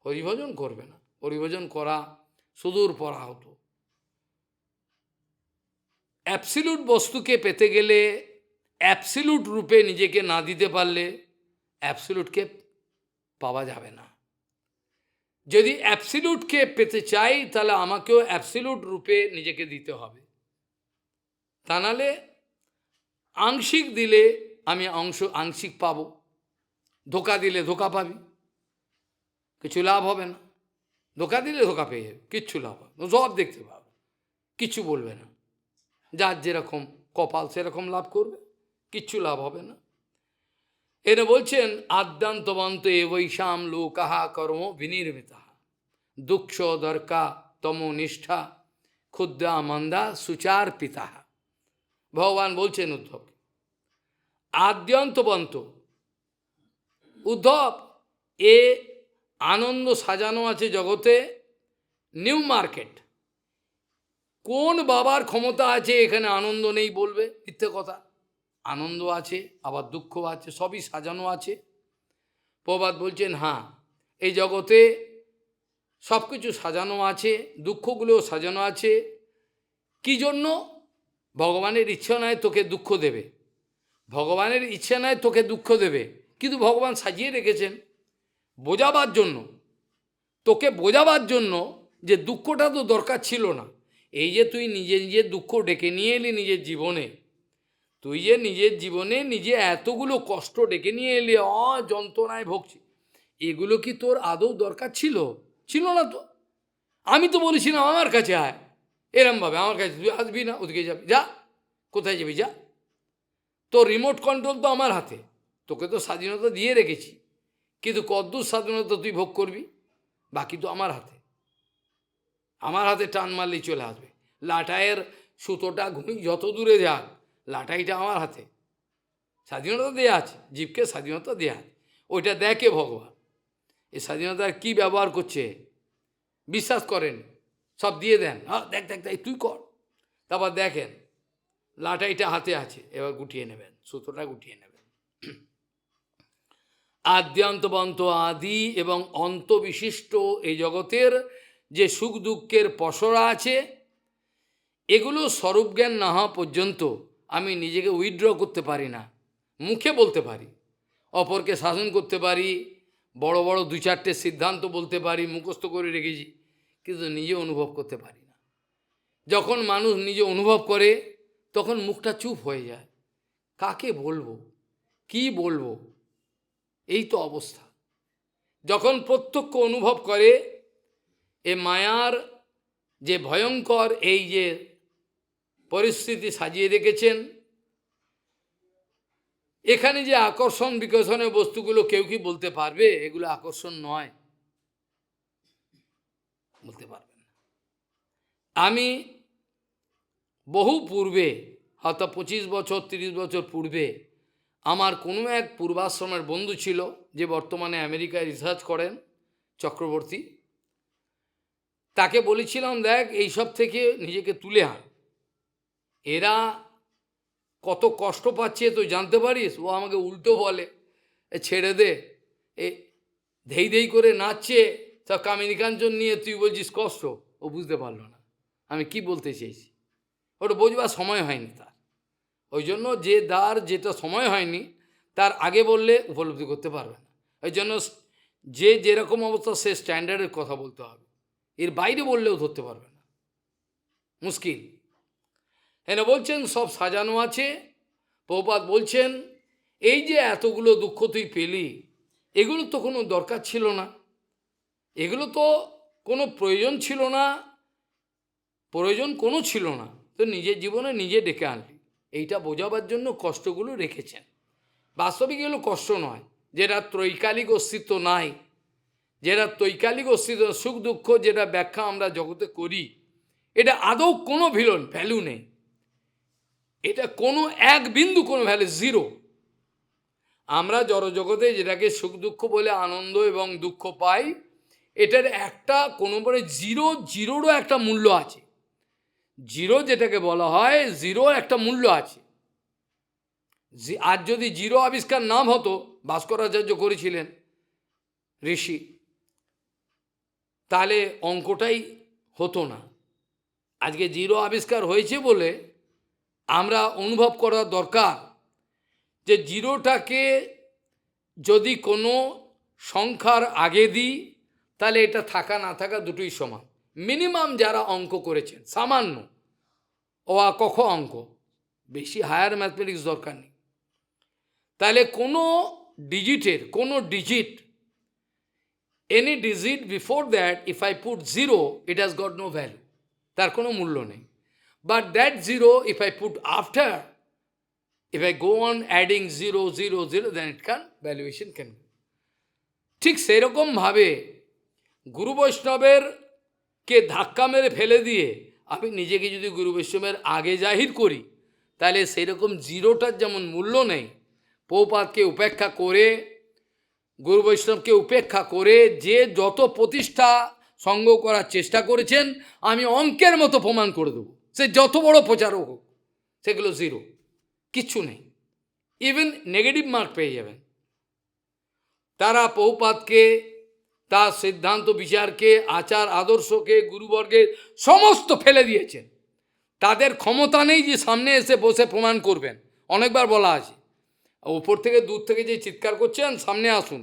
হরিভজন করবে না। হরিভজন করা সুদূর পরা হতো। অ্যাবসলিউট বস্তুকে পেতে গেলে, অ্যাবসলিউট রূপে নিজেকে না দিতে পারলে অ্যাবসলিউটকে পাওয়া যাবে না। যদি অ্যাবসলিউটকে পেতে চাই, তাহলে আমাকেও অ্যাবসলিউট রূপে নিজেকে দিতে হবে, তা নাহলে আংশিক দিলে আমি আংশিক পাব, ধোকা দিলে ধোকা পাবি, কিছু লাভ হবে না। ধোকা দিলে ধোকা পেয়ে যাবে, কিচ্ছু লাভ হবে না, সব দেখতে পাবে, কিচ্ছু বলবে না, যার যেরকম কপাল সেরকম লাভ করবে, কিচ্ছু লাভ হবে না। এরা বলছেন, আদ্যান্তবন্ত এবৈশাম লোকাহা কর্ম বিনির্মিতা, দুঃখ দর্কা তম নিষ্ঠা ক্ষুদ্রা মন্দা সুচার পিতা। ভগবান বলছেন উদ্ধব, আদ্যন্তবন্ত, উদ্ধব, এ আনন্দ সাজানো আছে জগতে নিউ মার্কেট। কোন বাবার ক্ষমতা আছে এখানে আনন্দ নেই বলবে? মিথ্যে কথা। আনন্দ আছে, আবার দুঃখ আছে, সবই সাজানো আছে। প্রবাদ বলছেন হ্যাঁ, এই জগতে সব কিছু সাজানো আছে, দুঃখগুলোও সাজানো আছে। কি জন্য? ভগবানের ইচ্ছা নয় তোকে দুঃখ দেবে, ভগবানের ইচ্ছা নয় তোকে দুঃখ দেবে, কিন্তু ভগবান সাজিয়ে রেখেছেন বোঝাবার জন্য, তোকে বোঝাবার জন্য যে দুঃখটা তো দরকার ছিল না। এই যে তুই নিজে নিজে দুঃখ ডেকে নিয়ে এলি নিজের জীবনে, তুই যে নিজের জীবনে নিজে এতগুলো কষ্ট ডেকে নিয়ে এলি, যন্ত্রণায় ভুগছি, এগুলো কি তোর আদৌ দরকার ছিল? ছিল না তো। আমি তো বলেছিলাম আমার কাছে আয়, এরমভাবে আমার কাছে তুই আসবি না, ওদিকে যাবি, যা, কোথায় যাবি যা। তোর রিমোট কন্ট্রোল তো আমার হাতে, তোকে তো স্বাধীনতা দিয়ে রেখেছি, কিন্তু কদ্দূর স্বাধীনতা তুই ভোগ করবি? বাকি তো আমার হাতে। আমার হাতে টান মারলেই চলে আসবে। লাটাইয়ের সুতোটা ঘুমি যত দূরে যাক, লাটাইটা আমার হাতে। স্বাধীনতা দেওয়া আছে, জীবকে স্বাধীনতা দেওয়া আছে। ওইটা দেখে ভগবান এই স্বাধীনতার কি ব্যবহার করছে, বিশ্বাস করেন, সব দিয়ে দেন, দেখ দেখ দেখ তুই কর। তারপর দেখেন লাটাইটা হাতে আছে, এবার গুটিয়ে নেবেন, সুতোটা গুটিয়ে নেবেন। আদ্যান্তবন্ত আদি এবং অন্ত বিশিষ্ট এই জগতের যে সুখ দুঃখের পসরা আছে, এগুলো স্বরূপজ্ঞান না হওয়া পর্যন্ত আমি নিজেকে উইথড্র করতে পারি না। মুখে বলতে পারি, অপরকে শাসন করতে পারি, বড় বড় দু চারটে সিদ্ধান্ত বলতে পারি, মুখস্থ করে রেখেছি, কিন্তু নিজে অনুভব করতে পারি না। যখন মানুষ নিজে অনুভব করে তখন মুখটা চুপ হয়ে যায়। কাকে বলবো, কি বলবো, এই তো অবস্থা। যখন প্রত্যক্ষ অনুভব করে এ মায়ার যে ভয়ঙ্কর এই যে পরিস্থিতি সাজিয়ে রেখেছেন, এখানে যে আকর্ষণ বিকর্ষণের বস্তুগুলো কেউ কি বলতে পারবে এগুলো আকর্ষণ নয়? বলতে পারবে না। আমি বহু পূর্বে, হয়তো 25 বছর 30 বছর পূর্বে, আমার কোনো এক পূর্বাশ্রমের বন্ধু ছিল যে বর্তমানে আমেরিকায় রিসার্চ করেন, চক্রবর্তী। তাকে বলেছিলাম দেখ এইসব থেকে নিজেকে তুলে আন, এরা কত কষ্ট পাচ্ছে তুই জানতে পারিস? ও আমাকে উল্টো বলে, ছেড়ে দে, এ ধেই ধেই করে নাচছে সব কামিনী কাঞ্চন নিয়ে, তুই বলছিস কষ্ট। ও বুঝতে পারলো না আমি কি বলতে চেয়েছি, ওটা বোঝবার সময় হয়নি তার। ওই জন্য যে তার যেটা সময় হয়নি তার আগে বললে উপলব্ধি করতে পারবে না। ওই জন্য যে যেরকম অবস্থা সে স্ট্যান্ডার্ডের কথা বলতে হবে, এর বাইরে বললেও ধরতে পারবে না, মুশকিল। এনে বলছেন সব সাজানো আছে। প্রভুপাদ বলছেন এই যে এতগুলো দুঃখ তুই পেলি, এগুলো তো কোনো দরকার ছিল না, এগুলো তো কোনো প্রয়োজন ছিল না, প্রয়োজন কোনো ছিল না, তো নিজের জীবনে নিজে ডেকে আনলি। এইটা বোঝাবার জন্য কষ্টগুলো রেখেছেন। বাস্তবিক এগুলো কষ্ট নয়, যেটা ত্রৈকালিক অস্তিত্ব নাই, যেটা ত্রৈকালিক অস্তিত্ব সুখ দুঃখ যেটা ব্যাখ্যা আমরা জগতে করি, এটা আদৌ কোনো ভ্যালু নেই, এটা কোনো এক বিন্দু কোনো ভ্যালু, জিরো। আমরা জড়জগতে যেটাকে সুখ দুঃখ বলে আনন্দ এবং দুঃখ পাই, এটার একটা কোনো বলে জিরোরও একটা মূল্য আছে। জিরো যেটাকে বলা হয়, জিরো একটা মূল্য আছে। আর যদি জিরো আবিষ্কার নাম হতো, ভাস্করাচার্য করেছিলেন ঋষি, তাহলে অঙ্কটাই হতো না। আজকে জিরো আবিষ্কার হয়েছে বলে আমরা অনুভব করা দরকার যে জিরোটাকে যদি কোনো সংখ্যার আগে দিই তাহলে এটা থাকা না থাকা দুটোই সমান। মিনিমাম যারা অঙ্ক করেছেন, সামান্য ও কখ অঙ্ক, বেশি হায়ার ম্যাথমেটিক্স দরকার নেই, তাহলে কোনো ডিজিটের কোনো digit, any digit before that if I put zero it has got no value, তার কোনো মূল্য নেই। But that zero if I put after, if I go on adding 0, 0, 0, then it can, valuation can. ঠিক সেরকম ভাবে গুরু বৈষ্ণবের কে ধাক্কা মেরে ফেলে দিয়ে আমি নিজেকে যদি গুরু বৈষ্ণবের আগে জাহির করি, তাহলে সেই রকম জিরোটার যেমন মূল্য নেই, প্রভুপাদকে উপেক্ষা করে গুরু বৈষ্ণবকে উপেক্ষা করে যে যত প্রতিষ্ঠা সঙ্গ করার চেষ্টা করেছেন, আমি অঙ্কের মতো প্রমাণ করে দেবো। সে যত বড় প্রচারক হোক, সেগুলো জিরো, কিচ্ছু নেই। ইভেন নেগেটিভ মার্ক পেয়ে যাবেন। তারা প্রভুপাদকে, তার সিদ্ধান্ত বিচারকে, আচার আদর্শকে, গুরুবর্গের সমস্ত ফেলে দিয়েছেন। তাদের ক্ষমতা নেই যে সামনে এসে বসে প্রমাণ করবেন। অনেকবার বলা আছে, উপর থেকে দূর থেকে যে চিৎকার করছেন, সামনে আসুন,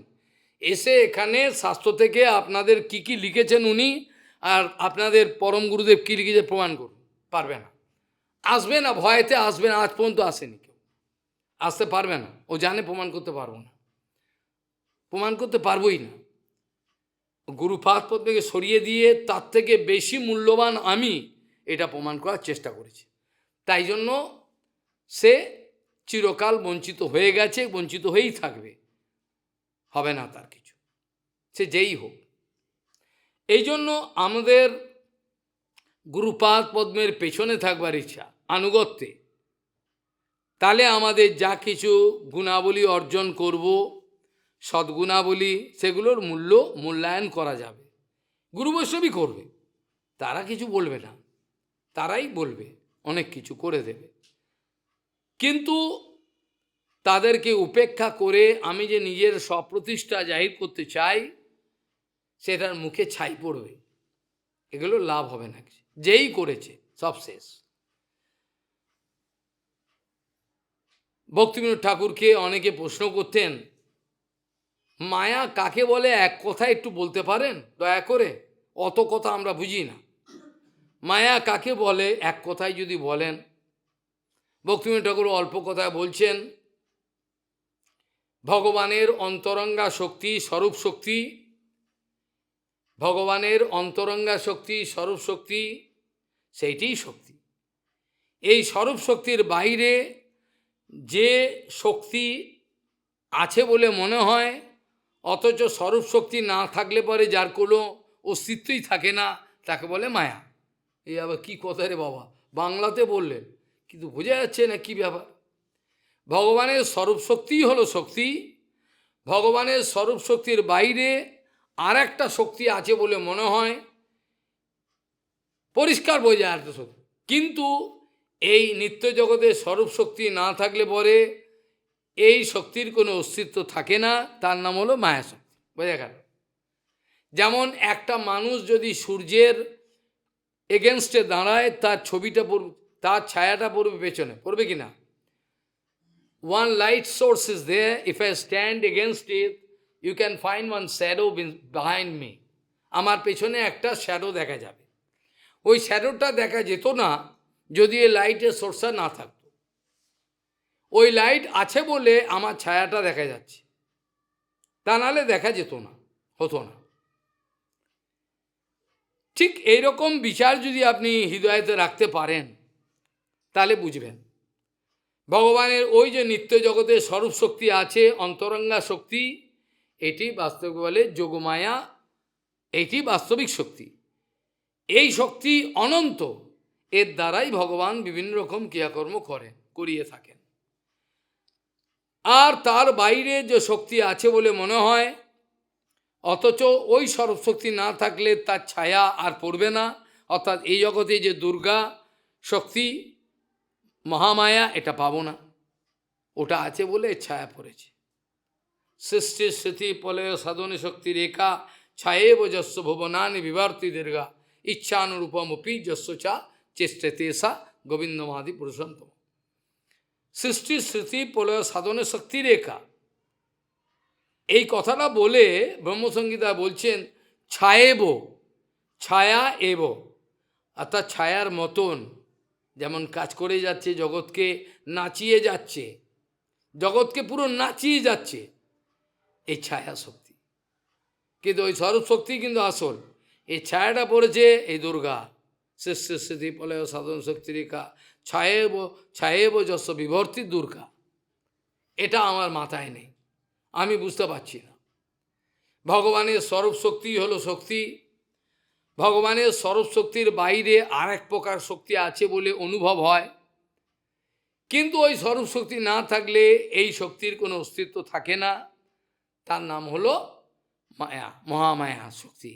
এসে এখানে শাস্ত্র থেকে আপনাদের কি কি লিখেছেন উনি, আর আপনাদের পরম গুরুদেব কী লিখেছে প্রমাণ করুন। পারবে না, আসবে না, ভয়েতে আসবে না। আজ পর্যন্ত আসেনি কেউ, আসতে পারবে না। ও জানে প্রমাণ করতে পারবো না, প্রমাণ করতে পারবোই না। গুরুপাদ পদ্মকে সরিয়ে দিয়ে তার থেকে বেশি মূল্যবান আমি, এটা প্রমাণ করার চেষ্টা করেছি। তাই জন্য সে চিরকাল বঞ্চিত হয়ে গেছে, বঞ্চিত হয়েই থাকবে, হবে না তার কিছু, সে যেই হোক। এই জন্য আমাদের গুরুপাদ পদ্মের পেছনে থাকবার ইচ্ছা, আনুগত্যে। তাহলে আমাদের যা কিছু গুণাবলী অর্জন করব, সদ্গুণাবলী, সেগুলোর মূল্যায়ন করা যাবে। গুরু বৈষ্ণবই করবে, তারা কিছু বলবে না, তারাই বলবে, অনেক কিছু করে দেবে। কিন্তু তাদেরকে উপেক্ষা করে আমি যে নিজের স্বপ্রতিষ্ঠা জাহির করতে চাই, সেটার মুখে ছাই পড়বে, এগুলো লাভ হবে না। যেই করেছে সব শেষ। ভক্তিবিনোদ ঠাকুরকে অনেকে প্রশ্ন করতেন, মায়া কাকে বলে এক কথা একটু বলতে পারেন দয়া করে? অত কথা আমরা বুঝি না। মায়া কাকে বলে এক কথায় যদি বলেন। ভক্তিবিনোদ ঠাকুর অল্প কথায় বলছেন, ভগবানের অন্তরঙ্গা শক্তি, স্বরূপ শক্তি, ভগবানের অন্তরঙ্গা শক্তি, স্বরূপ শক্তি, সেইটিই শক্তি। এই স্বরূপ শক্তির বাইরে যে শক্তি আছে বলে মনে হয়, অথচ স্বরূপ শক্তি না থাকলে পরে যার কোনো অস্তিত্বই থাকে না, তাকে বলে মায়া। এই আবার কী কথা রে বাবা, বাংলাতে বললেন কিন্তু বোঝা যাচ্ছে না কী ব্যাপার। ভগবানের স্বরূপ শক্তিই হলো শক্তি। ভগবানের স্বরূপ শক্তির বাইরে আর একটা শক্তি আছে বলে মনে হয়, পরিষ্কার বোঝা একটা শক্তি। কিন্তু এই নিত্য জগতের স্বরূপ শক্তি না থাকলে পরে এই শক্তির কোনো অস্তিত্ব থাকে না, তার নাম হলো মায়া শক্তি। বোঝা গেল? যেমন একটা মানুষ যদি সূর্যের এগেনস্টে দাঁড়ায়, তার ছবিটা পড়বে, তার ছায়াটা পড়বে পেছনে, পড়বে কি না? One light source is there. If I stand against it, you can find one shadow behind me. আমার পেছনে একটা শ্যাডো দেখা যাবে। ওই শ্যাডোটা দেখা যেত না যদি এই লাইটের সোর্সটা না থাকতো। ওই লাইট আছে বলে আমার ছায়াটা দেখা যাচ্ছে, তা নাহলে দেখা যেত না, হতো না। ঠিক এইরকম বিচার যদি আপনি হৃদয়তে রাখতে পারেন, তাহলে বুঝবেন ভগবানের ওই যে নিত্য জগতের স্বরূপ শক্তি আছে, অন্তরঙ্গা শক্তি, এটি বাস্তবিক বলে যোগমায়া, এটি বাস্তবিক শক্তি। এই শক্তি অনন্ত, এর দ্বারাই ভগবান বিভিন্ন রকম ক্রিয়াকর্ম করিয়ে থাকেন। আর তার বাইরে যে শক্তি আছে বলে মনে হয়, অথচ ওই স্বরূপ শক্তি না থাকলে তার ছায়া আর পড়বে না। অর্থাৎ এই জগতে যে দুর্গা শক্তি, মহামায়া, এটা পাবো না, ওটা আছে বলে ছায়া পড়েছে। সৃষ্টি স্মৃতি প্রলয় সাধনে শক্তি রেখা ছায়েব যস্য ভুবনানি বিভার্তি দীর্ঘা ইচ্ছানুরূপমপি যস্য চা চেষ্টেতেসা গোবিন্দমাদি পুরুষোত্তম। সৃষ্টি স্মৃতি প্রলয় সাধনে শক্তি রেখা, এই কথাটা বলে ব্রহ্মসংগীতা বলছেন ছায়েব, ছায়া এব, অর্থাৎ ছায়ার মতন যেমন কাজ করে যাচ্ছে, জগৎকে নাচিয়ে যাচ্ছে, জগৎকে পুরো নাচিয়ে যাচ্ছে এই ছায়া শক্তি। কিন্তু ওই স্বরূপ শক্তি কিন্তু আসল। এই ছায়াটা পড়েছে এই দুর্গা, সৃষ্টি স্মৃতি প্রলয় সাধন শক্তি রেখা ছায়েব, ছায়েব যশ বিভর্তি দুর্গা। এটা আমার মাথায় নেই, আমি বুঝতে পারছি না। ভগবানের স্বরূপ শক্তি হলো শক্তি। ভগবানের স্বরূপ শক্তির বাইরে আর এক প্রকার শক্তি আছে বলে অনুভব হয়, কিন্তু ওই স্বরূপ শক্তি না থাকলে এই শক্তির কোনো অস্তিত্ব থাকে না, তার নাম হলো মায়া, মহামায়া শক্তি।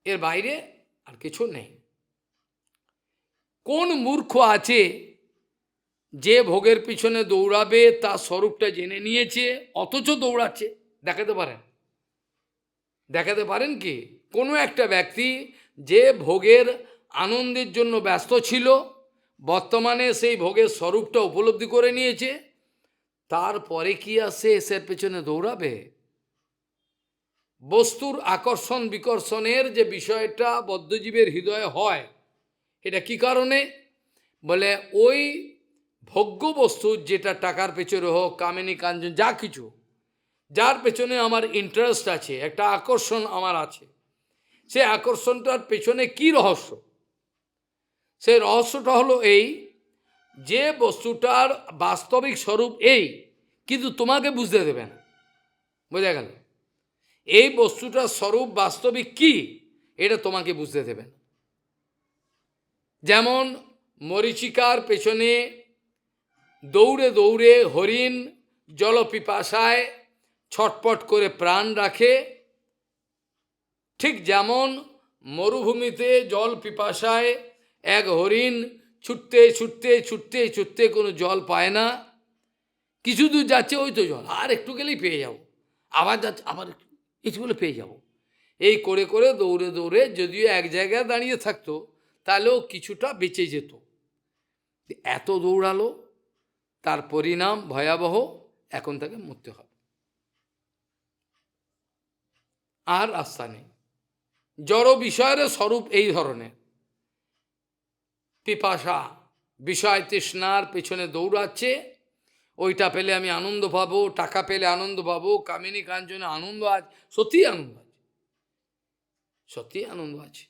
এর বাইরে আর কিছু নেই। কোন মূর্খ আছে যে ভোগের পিছনে দৌড়াবে, তার স্বরূপটা জেনে নিয়েছে অথচ দৌড়াচ্ছে? দেখাতে পারেন? দেখাতে পারেন কি কোনো একটা ব্যক্তি যে ভোগের আনন্দের জন্য ব্যস্ত ছিল, বর্তমানে সেই ভোগের স্বরূপটা উপলব্ধি করে নিয়েছে, তারপরে কি আসে এসের পেছনে দৌড়াবে? বস্তুর আকর্ষণ বিকর্ষণের যে বিষয়টা বদ্ধজীবের হৃদয়ে হয়, এটা কি কারণে? বলে ওই ভোগ্য বস্তু, যেটা টাকার পেছনে হোক, কামিনী কাঞ্চন, যা কিছু, যার পেছনে আমার ইন্টারেস্ট আছে, একটা আকর্ষণ আমার আছে, সে আকর্ষণটার পেছনে কি রহস্য? সেই রহস্যটা হলো এই, যে বস্তুটার বাস্তবিক স্বরূপ এই, কিন্তু তোমাকে বুঝতে দেবে না। বোঝা গেল? এই বস্তুটার স্বরূপ বাস্তবিক কি, এটা তোমাকে বুঝতে দেবে না। যেমন মরীচিকার পেছনে দৌড়ে দৌড়ে হরিণ জলপিপাসায় ছটপট করে প্রাণ রাখে, ঠিক যেমন মরুভূমিতে জল পিপাসায় এক হরিণ ছুটতে ছুটতে ছুটতে ছুটতে কোনো জল পায় না, কিছু দূর যাচ্ছে, ওই তো জল, আর একটু গেলেই পেয়ে যাব, আবার যাচ্ছে, আবার একটু বলে পেয়ে যাব, এই করে করে দৌড়ে দৌড়ে যদিও এক জায়গায় দাঁড়িয়ে থাকতো, তাহলেও কিছুটা বেঁচে যেত। এত দৌড়ালো, তার পরিণাম ভয়াবহ, এখন তাকে মরতে হবে, আর রাস্তা নেই। জড় বিষয়ের স্বরূপ এই ধরনের। পিপাসা, বিষয় তৃষ্ণার পেছনে দৌড়াচ্ছে, ওইটা পেলে আমি আনন্দ পাবো, টাকা পেলে আনন্দ পাবো, কামিনী কাঞ্চনে আনন্দ আছে, সত্যিই আনন্দ আছে, সত্যিই আনন্দ আছে,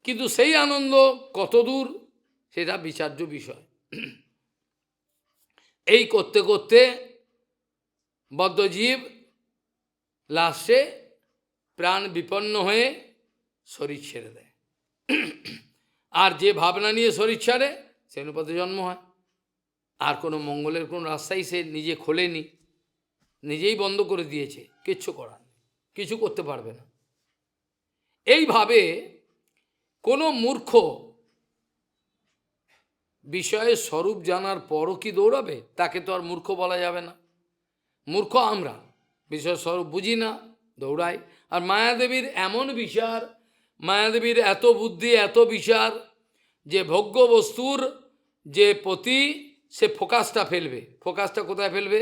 কিন্তু সেই আনন্দ কত দূর সেটা বিচার্য বিষয়। এই করতে করতে বদ্ধজীব লাস্টে প্রাণ বিপন্ন হয়ে শরীর ছেড়ে দেয়। আর যে ভাবনা নিয়ে শরীর ছাড়ে, সে অনুপাতে জন্ম হয়। আর কোনো মঙ্গলের কোনো রাস্তাই সে নিজে খোলেনি, নিজেই বন্ধ করে দিয়েছে, কিচ্ছু করার নেই, কিছু করতে পারবে না। এইভাবে কোনো মূর্খ বিষয়ের স্বরূপ জানার পরও কি দৌড়াবে? তাকে তো আর মূর্খ বলা যাবে না। মূর্খ আমরা, বিষয়ের স্বরূপ বুঝি না, দৌড়াই। আর মায়াদেবীর এমন বিচার, মায়াদেবীর এত বুদ্ধি, এত বিচার, যে ভোগ্য বস্তুর যে প্রতি সে ফোকাসটা ফেলবে। ফোকাসটা কোথায় ফেলবে?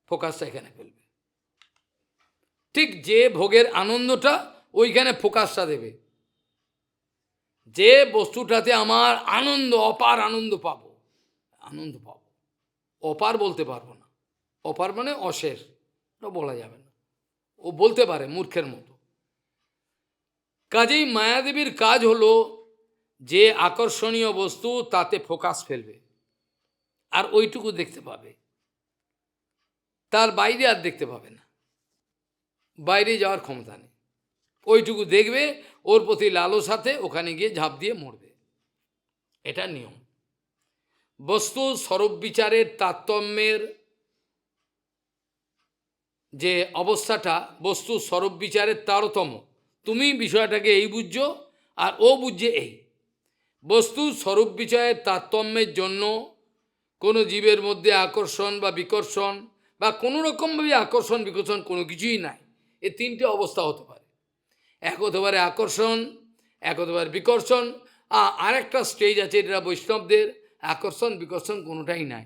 ফোকাসটা এখানে ফেলবে। ঠিক যে ভোগের আনন্দটা, ওইখানে ফোকাসটা দেবে। যে বস্তুটাতে আমার আনন্দ, অপার আনন্দ পাবো, আনন্দ পাবো, অপার বলতে পারবো না, অপার মানে অশেষ, ওটা বলা যাবে না, ও বলতে পারে মূর্খের মতো। কাজেই মায়াদেবীর কাজ হলো যে আকর্ষণীয় বস্তু তাতে ফোকাস ফেলবে, আর ওইটুকু দেখতে পাবে, তার বাইরে আর দেখতে পাবে না, বাইরে যাওয়ার ক্ষমতা নেই। ওইটুকু দেখবে, ওর প্রতি লালসাতে ওখানে গিয়ে ঝাঁপ দিয়ে মরবে, এটা নিয়ম। বস্তু স্বরূপ বিচারের তারতম্যের যে অবস্থাটা, বস্তু স্বরূপ বিচারের তারতম্য, তুমি বিষয়টাকে এই বুঝছো আর ও বুঝছে এই। বস্তু স্বরূপ বিচারের তারতম্যের জন্য কোনো জীবের মধ্যে আকর্ষণ বা বিকর্ষণ, বা কোনো রকমভাবে আকর্ষণ বিকর্ষণ কোনো কিছুই নাই। এই তিনটে অবস্থা হতে পারে, এক হতে পারে আকর্ষণ, এক হতে পারে বিকর্ষণ, আর একটা স্টেজ আছে, এটা বৈষ্ণবদের, আকর্ষণ বিকর্ষণ কোনোটাই নাই,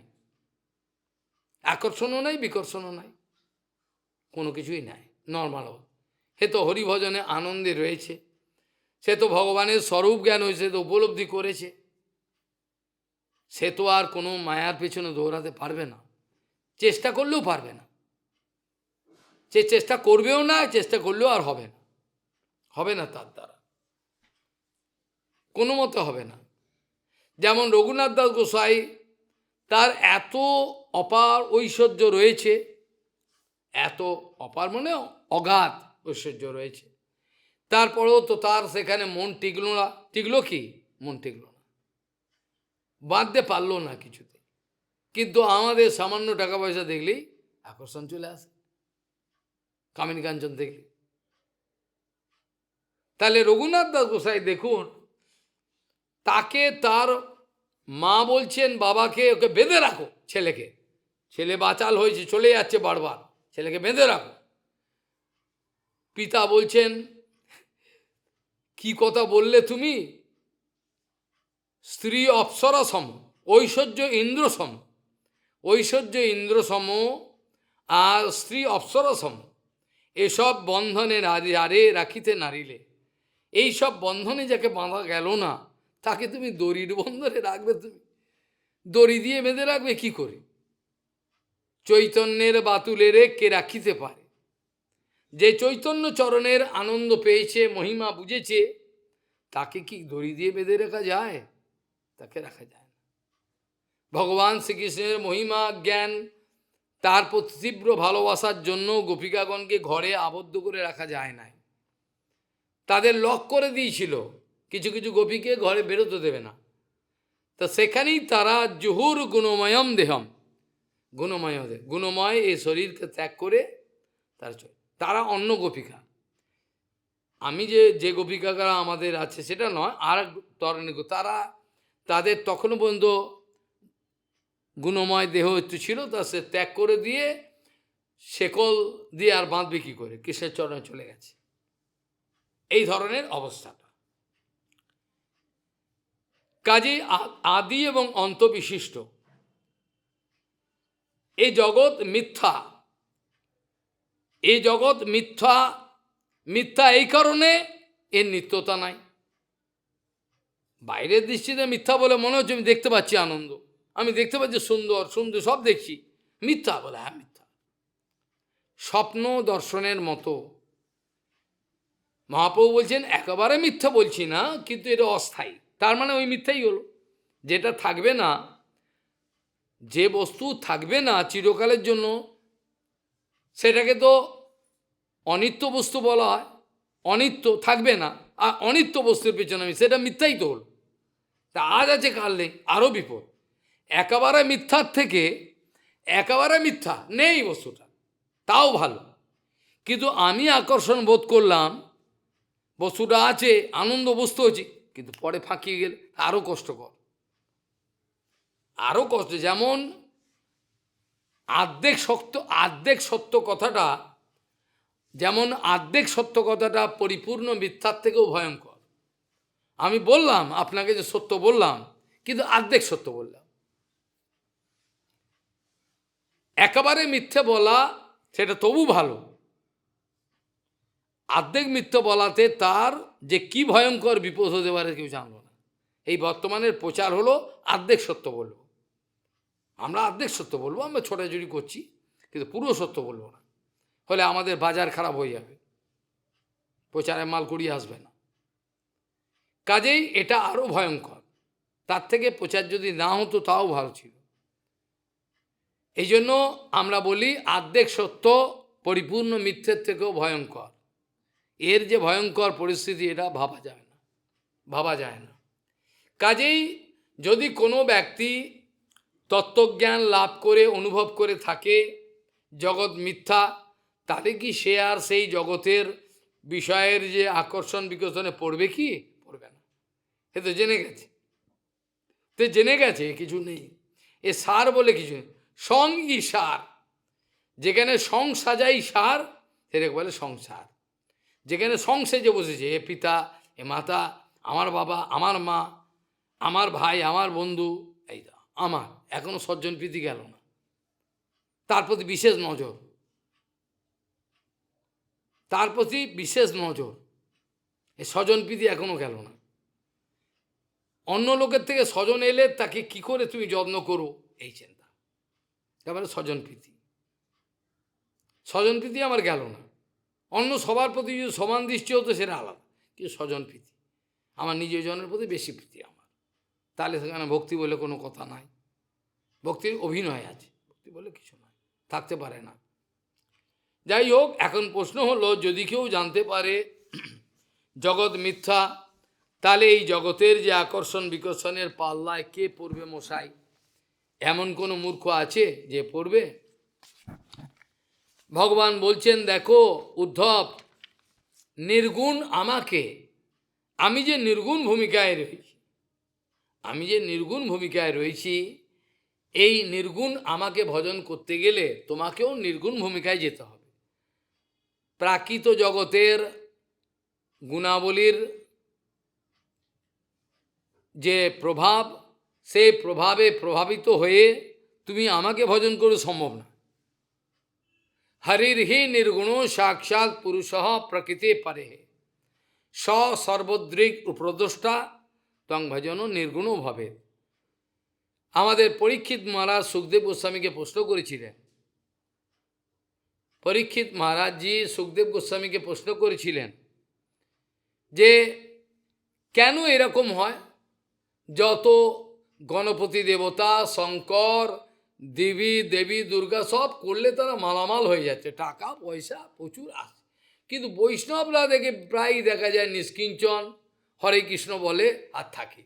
আকর্ষণও নাই বিকর্ষণও নাই, কোনো কিছুই নাই, নর্মাল। সে তো হরিভজনে আনন্দে রয়েছে, সে তো ভগবানের স্বরূপ জ্ঞান হয়েছে, তো উপলব্ধি করেছে, সে তো আর কোনো মায়ার পেছনে দৌড়াতে পারবে না, চেষ্টা করলেও পারবে না, সে চেষ্টা করবেও না, চেষ্টা করলেও আর হবে না, হবে না, তার দ্বারা কোনো মতে হবে না। যেমন রঘুনাথ দাস গোসাই, তার এত অপার ঐশ্বর্য রয়েছে, এত অপার মানে অগাধ ঐশ্বর্য রয়েছে, তারপরেও তো তার সেখানে মন টিকলো না। টিকলো কি? মন টিকলো না, বাঁধতে পারলো না কিছুতে। কিন্তু আমাদের সামান্য টাকা পয়সা দেখলেই আকর্ষণ চলে আসে, কামিনী কাঞ্চন দেখলে। তাহলে রঘুনাথ দাস গোসাই দেখুন, তাকে তার মা বলছেন বাবাকে, ওকে বেঁধে রাখো ছেলেকে, ছেলে বাচাল হয়েছে চলে যাচ্ছে বারবার, ছেলেকে বেঁধে রাখো। পিতা বলছেন কি কথা বললে তুমি, স্ত্রী অপ্সরা সম, ঐশ্বর্য ইন্দ্র সম, ঐশ্বর্য ইন্দ্র সম আর স্ত্রী অপ্সরা সম, এসব বন্ধনে আরে রাখিতে নারিলে, এইসব বন্ধনে যাকে বাঁধা গেল না তাকে তুমি দড়ির বন্ধনে রাখবে, তুমি দড়ি দিয়ে বেঁধে রাখবে কি করে? চৈতন্যের বাতুলেরে কে রাখিতে পারে? যে চৈতন্য চরণের আনন্দ পেয়েছে, মহিমা বুঝেছে, তাকে কি দড়ি দিয়ে বেঁধে রাখা যায়? তাকে রাখা যায় না। ভগবান শ্রীকৃষ্ণের মহিমা জ্ঞান, তার প্রতি তীব্র ভালোবাসার জন্য গোপিকাগণকে ঘরে আবদ্ধ করে রাখা যায় না, তাদের লক করে দিয়েছিল, কিছু কিছু গোপীকে ঘরে বেরোতে দেবে না। তা সেখানেই তারা জুহুর গুণময়ম দেহম, গুণময় এই শরীরকে ত্যাগ করে তারা অন্য গোপিকা, আমি যে গোপিকারা আমাদের আছে সেটা নয়, আর এক তরণী, তারা তাদের তখনও পর্যন্ত গুণময় দেহ একটু ছিল, তা সে ত্যাগ করে দিয়ে শেকল দিয়ে আর বাঁধবে কী করে, কৃষ্ণের চরণে চলে গেছে, এই ধরনের অবস্থাটা। কাজেই আদি এবং অন্ত বিশিষ্ট এই জগৎ মিথ্যা, এই জগৎ মিথ্যা, মিথ্যা এই কারণে এর নিত্যতা নাই। বাইরের দৃষ্টিতে মিথ্যা বলে মনে হচ্ছে আমি দেখতে পাচ্ছি আনন্দ, আমি দেখতে পাচ্ছি সুন্দর সুন্দর সব দেখছি, মিথ্যা বলে, হ্যাঁ মিথ্যা। স্বপ্ন দর্শনের মতো। মহাপ্রভু বলছেন একেবারে মিথ্যা বলছি না, কিন্তু এটা অস্থায়ী, তার মানে ওই মিথ্যাই হলো, যেটা থাকবে না, যে বস্তু থাকবে না চিরকালের জন্য, সেটাকে তো অনিত্য বস্তু বলা হয়, অনিত্য থাকবে না, আর অনিত্য বস্তুর পেছনে আমি, সেটা মিথ্যাই তো হল। তা আজ আছে কাল নেই, আরও বিপদ। একেবারে মিথ্যার থেকে একেবারে মিথ্যা নেই বস্তুটা, তাও ভালো, কিন্তু আমি আকর্ষণ বোধ করলাম, বস্তুটা আছে, আনন্দ বস্তু হচ্ছে, কিন্তু পরে ফাঁকিয়ে গেলে আরও কষ্টকর, আরও কষ্ট। যেমন আর্ধেক সত্য কথাটা, যেমন আর্ধেক সত্য কথাটা পরিপূর্ণ মিথ্যার থেকেও ভয়ঙ্কর। আমি বললাম আপনাকে যে সত্য বললাম, কিন্তু অর্ধেক সত্য বললাম। একেবারে মিথ্যে বলা সেটা তবু ভালো, অর্ধেক মিথ্যে বলাতে তার যে কি ভয়ঙ্কর বিপদ হতে পারে কেউ জানলো না। এই বর্তমানের প্রচার হলো অর্ধেক সত্য বলবো, আমরা অর্ধেক সত্য বলবো, আমরা ছোটাছুটি করছি, কিন্তু পুরো সত্য বলবো না, হলে আমাদের বাজার খারাপ হয়ে যাবে, প্রচারে মাল কুড়িয়ে আসবে না। কাজেই এটা আরও ভয়ঙ্কর, তার থেকে প্রচার যদি না হতো তাও ভালো ছিল। এই জন্য আমরা বলি অর্ধেক সত্য পরিপূর্ণ মিথ্যের থেকেও ভয়ঙ্কর। এর যে ভয়ঙ্কর পরিস্থিতি এটা ভাবা যায় না, ভাবা যায় না। কাজেই যদি কোনো ব্যক্তি তত্ত্বজ্ঞান লাভ করে অনুভব করে থাকে জগৎ মিথ্যা, তাহলে কি সে আর সেই জগতের বিষয়ের যে আকর্ষণ বিকর্ষণে পড়বে কি? পড়বে না। এ তো জেনে গেছে, জেনে গেছে কিছু নেই, এ সার বলে কিছু নেই। সং ই সার, যেখানে সং সাজাই সার সেটাকে বলে সংসার। যেখানে সং সেজে বসেছে, এ পিতা, এ মাতা, আমার বাবা, আমার মা, আমার ভাই, আমার বন্ধু, এই আমার, এখনো সজ্জন প্রীতি গেল না, তার প্রতি বিশেষ নজর, তার প্রতি বিশেষ নজর, এই স্বজন প্রীতি এখনো গেল না। অন্য লোকের থেকে স্বজন এলে তাকে কি করে তুমি যত্ন করো, এই চিন্তা, তারপরে স্বজন প্রীতি, স্বজন প্রীতি আমার গেল না। অন্য সবার প্রতি যদি সমান দৃষ্টি হতো সেটা আলাদা, কিন্তু স্বজন প্রীতি, আমার নিজের জনের প্রতি বেশি প্রীতি আমার, তাহলে সেখানে ভক্তি বলে কোনো কথা নাই, ভক্তির অভিনয় আছে, ভক্তি বলে কিছু নয়, থাকতে পারে না। যাই হোক, এখন প্রশ্ন হলো, যদি কেউ জানতে পারে জগৎ মিথ্যা, তাহলে এই জগতের যে আকর্ষণ বিকর্ষণের পাল্লায় কে পড়বে মশাই? এমন কোনো মূর্খ আছে যে পড়বে? ভগবান বলছেন, দেখো উদ্ধব, নির্গুণ আমাকে, আমি যে নির্গুণ ভূমিকায় রয়েছি, আমি যে নির্গুণ ভূমিকায় রয়েছি, এই নির্গুণ আমাকে ভজন করতে গেলে তোমাকেও নির্গুণ ভূমিকায় যেতে হবে। প্রাকৃত জগতের গুণাবলীর যে প্রভাব, সেই প্রভাবে প্রভাবিত হয়ে তুমি আমাকে ভজন করো সম্ভব না। হরির হি নির্গুণ সাক্ষাৎ পুরুষ প্রকৃতি পরে স সর্বদ্রিক উপদ্রষ্টা তং ভজন নির্গুণ ভাবে। আমাদের পরীক্ষিত মহারাজ সুখদেব গোস্বামীকে প্রশ্ন করেছিলেন, পরীক্ষিত মহারাজজি সুখদেব গোস্বামীকে প্রশ্ন করেছিলেন যে কেন এরকম হয়, যত গণপতি দেবতা, শঙ্কর, দেবী দেবী দুর্গা সব করলে তারা মালামাল হয়ে যাচ্ছে, টাকা পয়সা প্রচুর আসে, কিন্তু বৈষ্ণবরা দেখে প্রায়ই দেখা যায় নিষ্কিঞ্চন, হরে কৃষ্ণ বলে আর থাকে।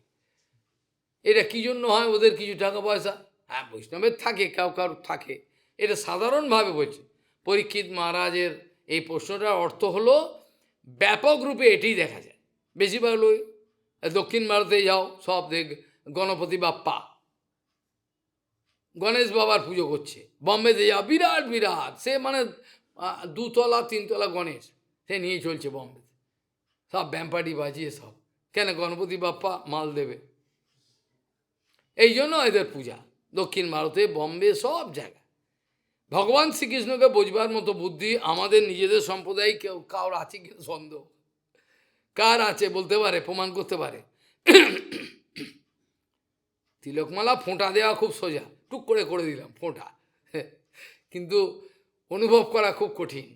এটা কী জন্য হয়? ওদের কিছু টাকা পয়সা, হ্যাঁ বৈষ্ণবের থাকে, কারো থাকে, এটা সাধারণভাবে বলছে। পরীক্ষিত মহারাজের এই প্রশ্নটার অর্থ হলো ব্যাপক রূপে এটাই দেখা যায়। বেশিরভাগ লোক দক্ষিণ ভারতে যাও, সব দেখ গণপতি বাপ্পা, গণেশ বাবার পুজো করছে। বম্বেতে যাও, বিরাট বিরাট, সে মানে 2তলা 3তলা গণেশ সে নিয়ে চলছে বম্বেতে, সব ব্যাম্পাটি বাজিয়ে সব, কেন? গণপতি বাপ্পা মাল দেবে, এই জন্য এদের পূজা দক্ষিণ ভারতে, বম্বে, সব জায়গায়। ভগবান শ্রীকৃষ্ণকে বোঝবার মতো বুদ্ধি আমাদের নিজেদের সম্প্রদায় কেউ কার আছে কিনা সন্দেহ, কার আছে বলতে পারে, প্রমাণ করতে পারে? তিলকমালা ফোঁটা দেওয়া খুব সোজা, টুক করে করে দিলাম ফোঁটা, কিন্তু অনুভব করা খুব কঠিন।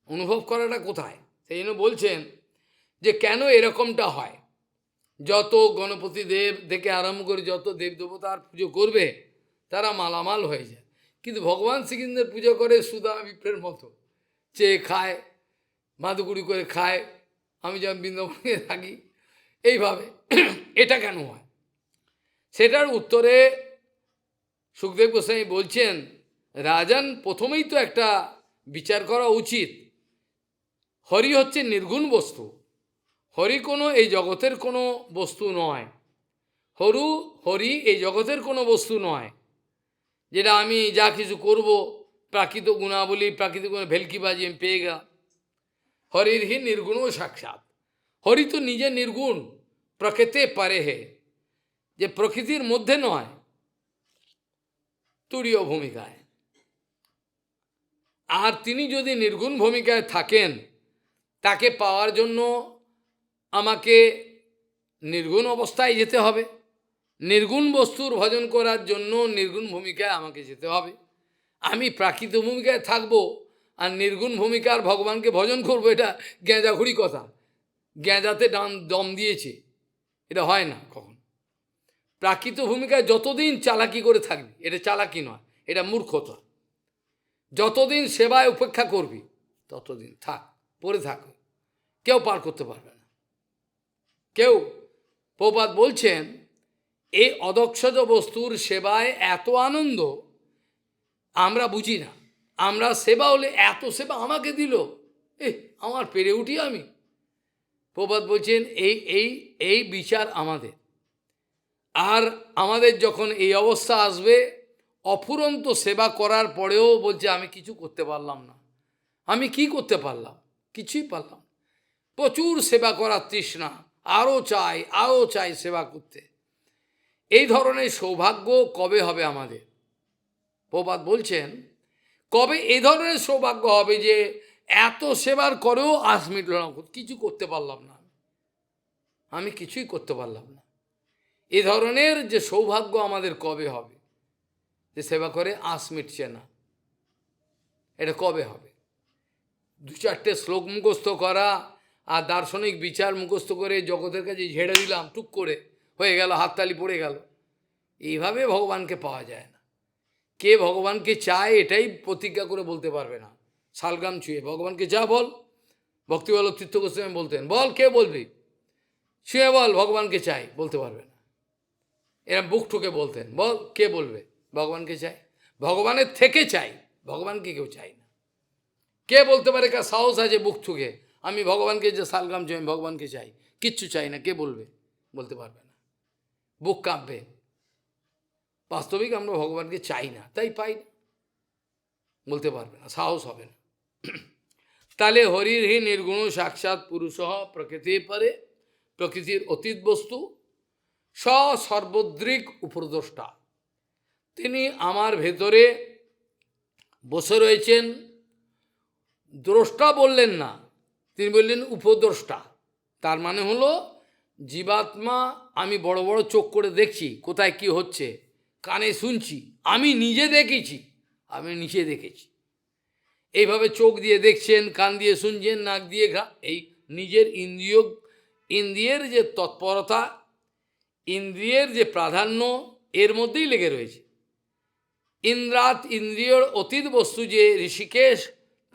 অনুভব করাটা কোথায়? সেই জন্য বলছেন যে কেন এরকমটা হয়, যত গণপতি দেব থেকে আরম্ভ করে যত দেব দেবতার পুজো করবে তারা মালামাল হয়ে যায়, কিন্তু ভগবান শ্রীকৃষ্ণের পুজো করে সুদা বিপ্রের মতো, চেয়ে খায়, মাদুকুড়ি করে খায়, আমি যেমন বৃন্দাবনে থাকি এইভাবে। এটা কেন হয়? সেটার উত্তরে সুখদেব গোস্বামী বলছেন, রাজন প্রথমেই তো একটা বিচার করা উচিত, হরি হচ্ছে নির্গুণ বস্তু, হরি কোনো এই জগতের কোনো বস্তু নয়, হরি এই জগতের কোনো বস্তু নয়, যেটা আমি যা কিছু করব প্রাকৃত গুণাবলী, প্রাকৃতিক গুণ ভেলকি বাজি আমি পেয়ে গেলাম। হরির হি নির্গুণ সাক্ষাৎ, হরি তো নিজে নির্গুণ, প্রকৃতি পারে হে, যে প্রকৃতির মধ্যে নয়, তুরীয় ভূমিকায়। আর তিনি যদি নির্গুণ ভূমিকায় থাকেন, তাকে পাওয়ার জন্য আমাকে নির্গুণ অবস্থায় যেতে হবে, নির্গুণ বস্তুর ভজন করার জন্য নির্গুণ ভূমিকায় আমাকে যেতে হবে। আমি প্রাকৃত ভূমিকায় থাকব আর নির্গুণ ভূমিকার ভগবানকে ভজন করব, এটা গেঁজাঘুরি কথা, গেঁজাতে দম দিয়েছে, এটা হয় না কখন। প্রাকৃত ভূমিকায় যতদিন চালাকি করে থাকবি, এটা চালাকি নয়, এটা মূর্খতা। যতদিন সেবায় উপেক্ষা করবি ততদিন থাক, পড়ে থাক, কেউ পার করতে পারবে না কেউ। প্রপাত বলছেন এই অদক্ষজ বস্তুর সেবায় এত আনন্দ আমরা বুঝি না। আমরা সেবা হলে এত সেবা আমাকে দিল, আমার পেরে উঠি আমি। প্রপাত বলছেন এই এই এই বিচার আমাদের, আর আমাদের যখন এই অবস্থা আসবে, অফুরন্ত সেবা করার পরেও বলছে আমি কিছু করতে পারলাম না, আমি কি করতে পারলাম? কিছুই পারলাম। প্রচুর সেবা করার তৃষ্ণা, আরও চাই সেবা করতে। এই ধরনের সৌভাগ্য কবে হবে আমাদের? প্রপাত বলছেন কবে এই ধরনের সৌভাগ্য হবে যে এত সেবার করেও আশ মিটল না, কিছু করতে পারলাম না, আমি কিছুই করতে পারলাম না। এ ধরনের যে সৌভাগ্য আমাদের কবে হবে, যে সেবা করে আশ মিটছে না, এটা কবে হবে? 2-4টে শ্লোক মুখস্থ করা আর দার্শনিক বিচার মুখস্থ করে জগতের কাছে ঝেড়ে দিলাম, টুক করে হয়ে গেল, হাততালি পড়ে গেল, এইভাবে ভগবানকে পাওয়া যায় না। কে ভগবানকে চায় এটাই প্রতিজ্ঞা করে বলতে পারবে না। শালগ্রাম ছুঁয়ে ভগবানকে যা বল, ভক্তিবল্লভ তীর্থ গোস্বামী বলতেন, বল, কে বলবি, ছুঁয়ে বল ভগবানকে চাই, বলতে পারবে না। এরা বুক ঠুকে বলতেন, বল কে বলবে ভগবানকে চাই, ভগবানের থেকে চাই, ভগবানকে কেউ চাই না। কে বলতে পারে, কার সাহস আছে বুক ঠুকে আমি ভগবানকে যে শালগ্রাম চাই, আমি ভগবানকে চাই, কিচ্ছু চাই না, কে বলবে? বলতে পারবে না, বুক কাঁপবে। বাস্তবিক আমরা ভগবানকে চাই না, তাই পাই না, বলতে পারবে না, সাহস হবে না। তাহলে হরির হি নির্গুণ সাক্ষাৎ পুরুষ প্রকৃতি পরে, প্রকৃতির অতীত বস্তু, সর্বদ্রিক উপদ্রষ্টা। তিনি আমার ভেতরে বসে রয়েছেন। দ্রষ্টা বললেন না, তিনি বললেন উপদ্রষ্টা। তার মানে হলো জীবাত্মা, আমি বড় বড় চোখ করে দেখছি কোথায় কি হচ্ছে, কানে শুনছি, আমি নিজে দেখেছি, আমি নিচে দেখেছি। এইভাবে চোখ দিয়ে দেখছেন, কান দিয়ে শুনছেন, নাক দিয়ে এই নিজের ইন্দ্রিয়ের যে তৎপরতা, ইন্দ্রিয়ের যে প্রাধান্য, এর মধ্যেই লেগে রয়েছে। ইন্দ্রিয়র অতীত বস্তু যে ঋষিকেশ,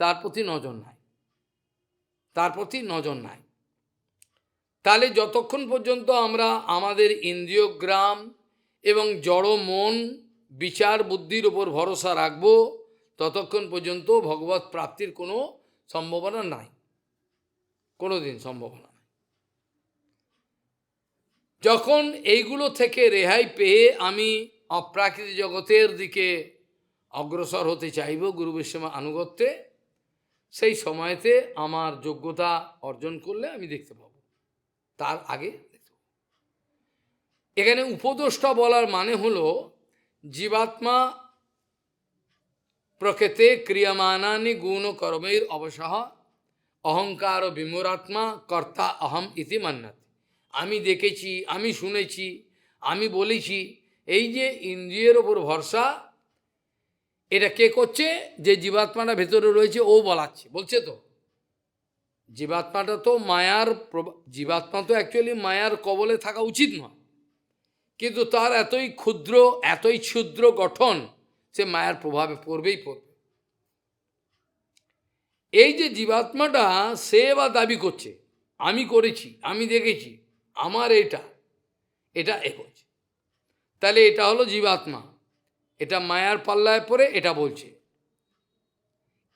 তার প্রতি নজর নাই, তার প্রতি নজর নাই। তাহলে যতক্ষণ পর্যন্ত আমরা আমাদের ইন্দ্রিয়গ্রাম এবং জড় মন বিচার বুদ্ধির উপর ভরসা রাখব, ততক্ষণ পর্যন্ত ভগবত প্রাপ্তির কোনো সম্ভাবনা নাই, কোনো দিন সম্ভাবনা নাই। যখন এইগুলো থেকে রেহাই পেয়ে আমি অপ্রাকৃতিক জগতের দিকে অগ্রসর হতে চাইব গুরু বৈষ্ণব আনুগত্যে, সেই সময়তে আমার যোগ্যতা অর্জন করলে আমি দেখতে পাব, তার আগে দেখতে পাব। এখানে উপদেষ্টা বলার মানে হলো জীবাত্মা প্রকৃতে ক্রিয়মানানি গুণ কর্মের অবসহ অহংকার ও বিমূঢ়াত্মা কর্তা অহম ইতি মান্নাতি। আমি দেখেছি, আমি শুনেছি, আমি বলেছি, এই যে ইন্দ্রিয়ের ওপর ভরসা, এটা কে করছে? যে জীবাত্মাটা ভেতরে রয়েছে ও বলাচ্ছে, বলছে তো। জীবাত্মাটা তো মায়ার, জীবাত্মা তো অ্যাকচুয়ালি মায়ার কবলে থাকা উচিত নয়, কিন্তু তার এতই ক্ষুদ্র গঠন, সে মায়ার প্রভাবে পড়বেই পড়বে। এই যে জীবাত্মাটা, সে বা দাবি করছে আমি করেছি, আমি দেখেছি, আমার এটা করছে। তাহলে এটা হলো জীবাত্মা, এটা মায়ার পাল্লায় পড়ে এটা বলছে।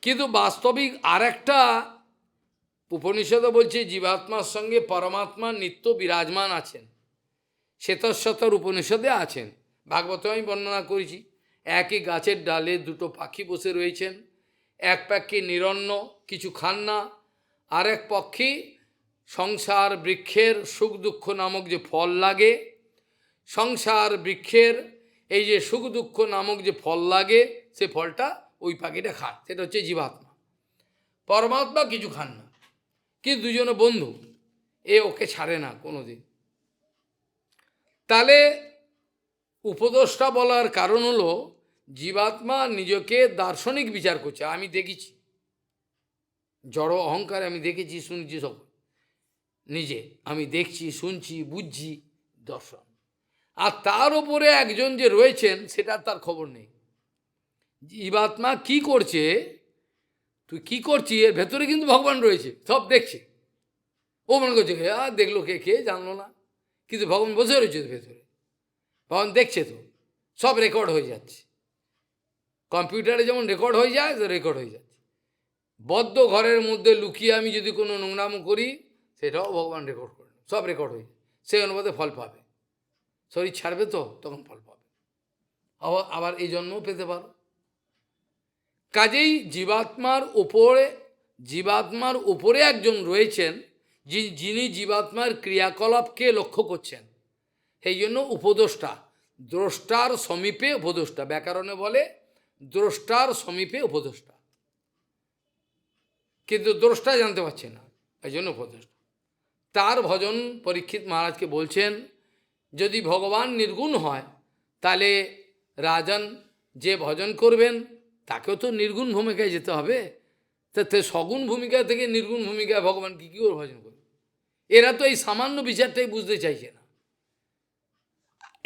কিন্তু বাস্তবিক আর একটা উপনিষদও বলছে জীবাত্মার সঙ্গে পরমাত্মা নিত্য বিরাজমান আছেন, শ্বেতশ্বতর উপনিষদে আছেন। ভাগবত আমি বর্ণনা করেছি, একই গাছের ডালে দুটো পাখি বসে রয়েছেন, এক পাখি নিরন্ন, কিছু খান না, আর এক পক্ষী সংসার বৃক্ষের সুখ দুঃখ নামক যে ফল লাগে, সংসার বৃক্ষের এই যে সুখ দুঃখ নামক যে ফল লাগে, সে ফলটা ওই পাখিটা খায়, সেটা হচ্ছে জীবাত্মা। পরমাত্মা কিছু খান না, কিন্তু দুজনে বন্ধু, ওকে ছাড়ে না কোনো দিন। তাহলে উপদেষ্টা বলার কারণ হলো জীবাত্মা নিজেকে দার্শনিক বিচার করছে, আমি দেখেছি, জড় অহংকার আমি দেখেছি, শুনছি, সব নিজে আমি দেখছি, শুনছি, বুঝছি, দর্শন। আর তার উপরে একজন যে রয়েছেন, সেটা তার খবর নেই। জীবাত্মা কি করছে, তুই কি করছিস, এর ভেতরে কিন্তু ভগবান রয়েছে, সব দেখছে। ও মনে করছে দেখলো কে জানলো না, কিন্তু ভগবান বসে রয়েছে ভেতরে, ভগবান দেখছে তো, সব রেকর্ড হয়ে যাচ্ছে। কম্পিউটারে যেমন রেকর্ড হয়ে যায়, তো রেকর্ড হয়ে যাচ্ছে। বদ্ধ ঘরের মধ্যে লুকিয়ে আমি যদি কোনো নোংরামো করি, সেটাও ভগবান রেকর্ড করে, সব রেকর্ড হয়ে যায়, সেই অনুপাতে ফল পাবে। শরীর ছাড়বে তো, তখন ফল পাবে, আবার এই জন্মও পেতে পারো। কাজেই জীবাত্মার উপরে একজন রয়েছেন, যিনি জীবাত্মার ক্রিয়াকলাপকে লক্ষ্য করছেন, সেই জন্য উপদেষ্টা, দ্রষ্টার সমীপে উপদেষ্টা, ব্যাকরণে বলে দ্রষ্টার সমীপে উপদেষ্টা, কিন্তু দ্রষ্টা জানতে পারছে না, এই জন্য উপদেষ্টা। তার ভজন পরীক্ষিত মহারাজকে বলছেন, যদি ভগবান নির্গুণ হয়, তাহলে রাজন যে ভজন করবেন তাকেও তো নির্গুণ ভূমিকায় যেতে হবে। তা সগুণ ভূমিকা থেকে নির্গুণ ভূমিকায় ভগবান কী করে ভজন করবে? এরা তো এই সামান্য বিচারটাই বুঝতে চাইছে না,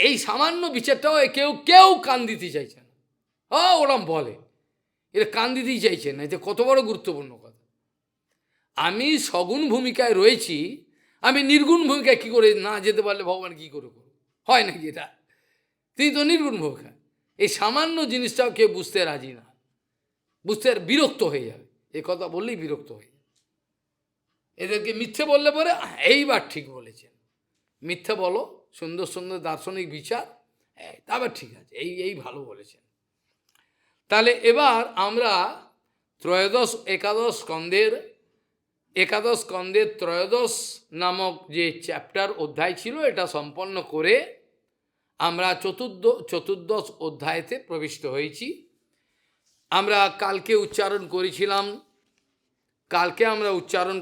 এই সামান্য বিচারটাও কেউ কান দিতে চাইছে না। ওরম বলে, এরা কান দিতেই চাইছে না, এটা কত বড় গুরুত্বপূর্ণ কথা। আমি সগুণ ভূমিকায় রয়েছি, আমি নির্গুণ ভূমিকায় কী করে না যেতে পারলে ভগবান কী করে করবে? হয় নাকি এটা? তিনি তো নির্গুণ ভোক্তা। এই সামান্য জিনিসটাও কেউ বুঝতে রাজি না, বুঝতে বিরক্ত হয়ে যাবে, এ কথা বললেই বিরক্ত হয়ে যাবে। এদেরকে মিথ্যে বললে পরে এইবার ঠিক বলেছেন, মিথ্যে বলো, সুন্দর সুন্দর দার্শনিক বিচার, তারপর ঠিক আছে, এই ভালো বলেছেন। তাহলে এবার আমরা একাদশ স্কন্ধের ত্রয়োদশ নামক যে চ্যাপ্টার অধ্যায় ছিল, এটা সম্পন্ন করে আমরা চতুর্দশ অধ্যায়তে প্রবিষ্ট হয়েছি। আমরা কালকে উচ্চারণ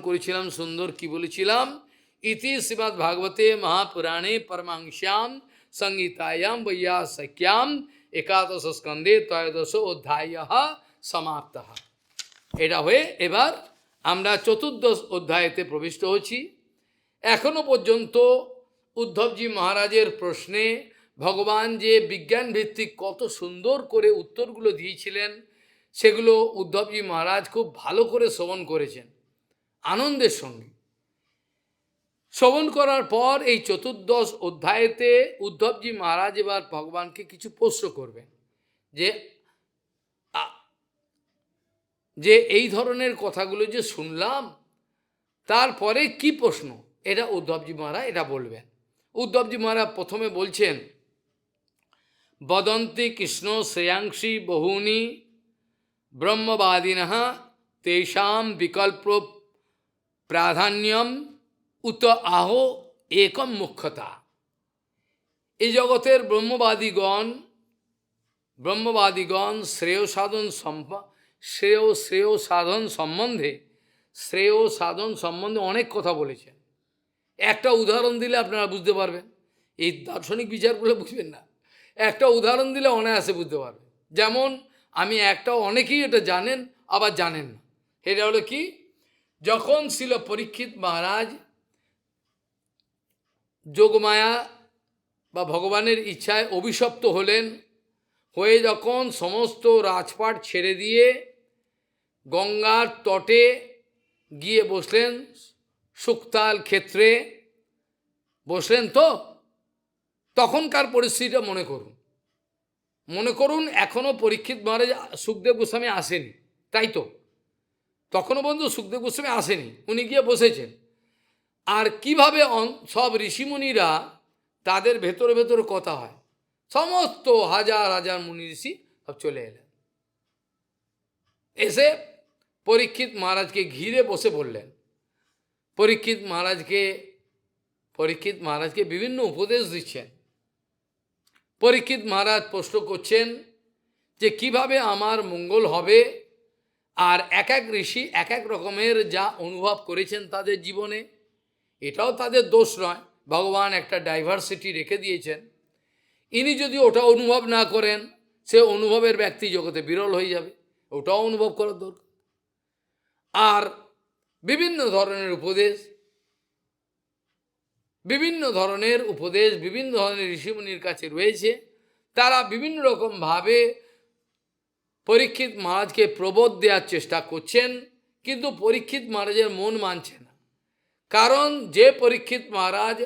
করেছিলাম সুন্দর, কি বলেছিলাম? ইতি শ্রীমদ্ ভাগবতে মহাপুরাণে পরমাংস্যাম সংহিতায়াম বৈয়াসক্যাম একাদশ স্কন্ধে ত্রয়োদশ অধ্যায় সমাপ্ত। এটা হয়ে এবার আমরা চতুর্দশ অধ্যায়তে প্রবিষ্ট হচ্ছি। এখনো পর্যন্ত উদ্ধবজি মহারাজের প্রশ্নে ভগবান যে বিজ্ঞান ভিত্তিক কত সুন্দর করে উত্তরগুলো দিয়েছিলেন, সেগুলো উদ্ধবজি মহারাজ খুব ভালো করে শ্রবণ করেছেন আনন্দের সঙ্গে। শ্রবণ করার পর এই চতুর্দশ অধ্যায়েতে উদ্ধবজি মহারাজ এবার ভগবানকে কিছু প্রশ্ন করবেন, যে এই ধরনের কথাগুলো যে শুনলাম, তারপরে কি প্রশ্ন, এটা উদ্ধবজি মহারাজ এটা বলবেন। উদ্ধবজি মহারাজ প্রথমে বলছেন, বদন্তি কৃষ্ণ শ্রেয়াংসী বহুনি ব্রহ্মবাদিনঃ তেষাম বিকল্প প্রাধান্যম উত আহো একম মুখ্যতা। এই জগতের ব্রহ্মবাদীগণ শ্রেয় সাধন সম্বন্ধে অনেক কথা বলেছেন। একটা উদাহরণ দিলে আপনারা বুঝতে পারবেন, এই দার্শনিক বিচারগুলো বুঝবেন না, একটা উদাহরণ দিলে অনায়াসে বুঝতে পারবেন। যেমন অনেকেই এটা জানেন, আবার জানেন না। এটা হলো কি, যখন ছিল পরীক্ষিত মহারাজ যোগমায়া বা ভগবানের ইচ্ছায় অভিশপ্ত হলেন, হয়ে যখন সমস্ত রাজপাট ছেড়ে দিয়ে গঙ্গার তটে গিয়ে বসলেন, শুকতাল ক্ষেত্রে বসলেন, তো তখনকার পরিস্থিতিটা মনে করুন এখনো পরীক্ষিত মহারাজ সুখদেব গোস্বামী আসেনি, তাই তো? তখনও পর্যন্ত সুখদেব গোস্বামী আসেনি, উনি গিয়ে বসেছেন। আর কিভাবে সব ঋষিমুনিরা তাদের ভেতরে ভেতরে কথা হয়, সমস্ত হাজার হাজার মুনি ঋষি সব চলে এলেন, এসে পরীক্ষিত মহারাজকে ঘিরে বসে বললেন। পরীক্ষিত মহারাজকে বিভিন্ন উপদেশ দিচ্ছেন। পরীক্ষিত মহারাজ প্রশ্ন করছেন যে কিভাবে আমার মঙ্গল হবে, আর এক এক ঋষি এক এক রকমের যা অনুভব করেছেন তাদের জীবনে, এটাও তাদের দোষ নয়, ভগবান একটা ডাইভার্সিটি রেখে দিয়েছেন। ইনি যদি ওটা অনুভব না করেন, সে অনুভবের ব্যক্তি জগতে বিরল হয়ে যাবে, ওটাও অনুভব করার দরকার। আর বিভিন্ন ধরনের উপদেশ বিভিন্ন ধরনের ঋষিমুনির কাছে রয়েছে। তারা বিভিন্ন রকমভাবে পরীক্ষিত মহারাজকে প্রবোধ দেওয়ার চেষ্টা করছেন, কিন্তু পরীক্ষিত মহারাজের মন মানছে না। কারণ যে পরীক্ষিত মহারাজ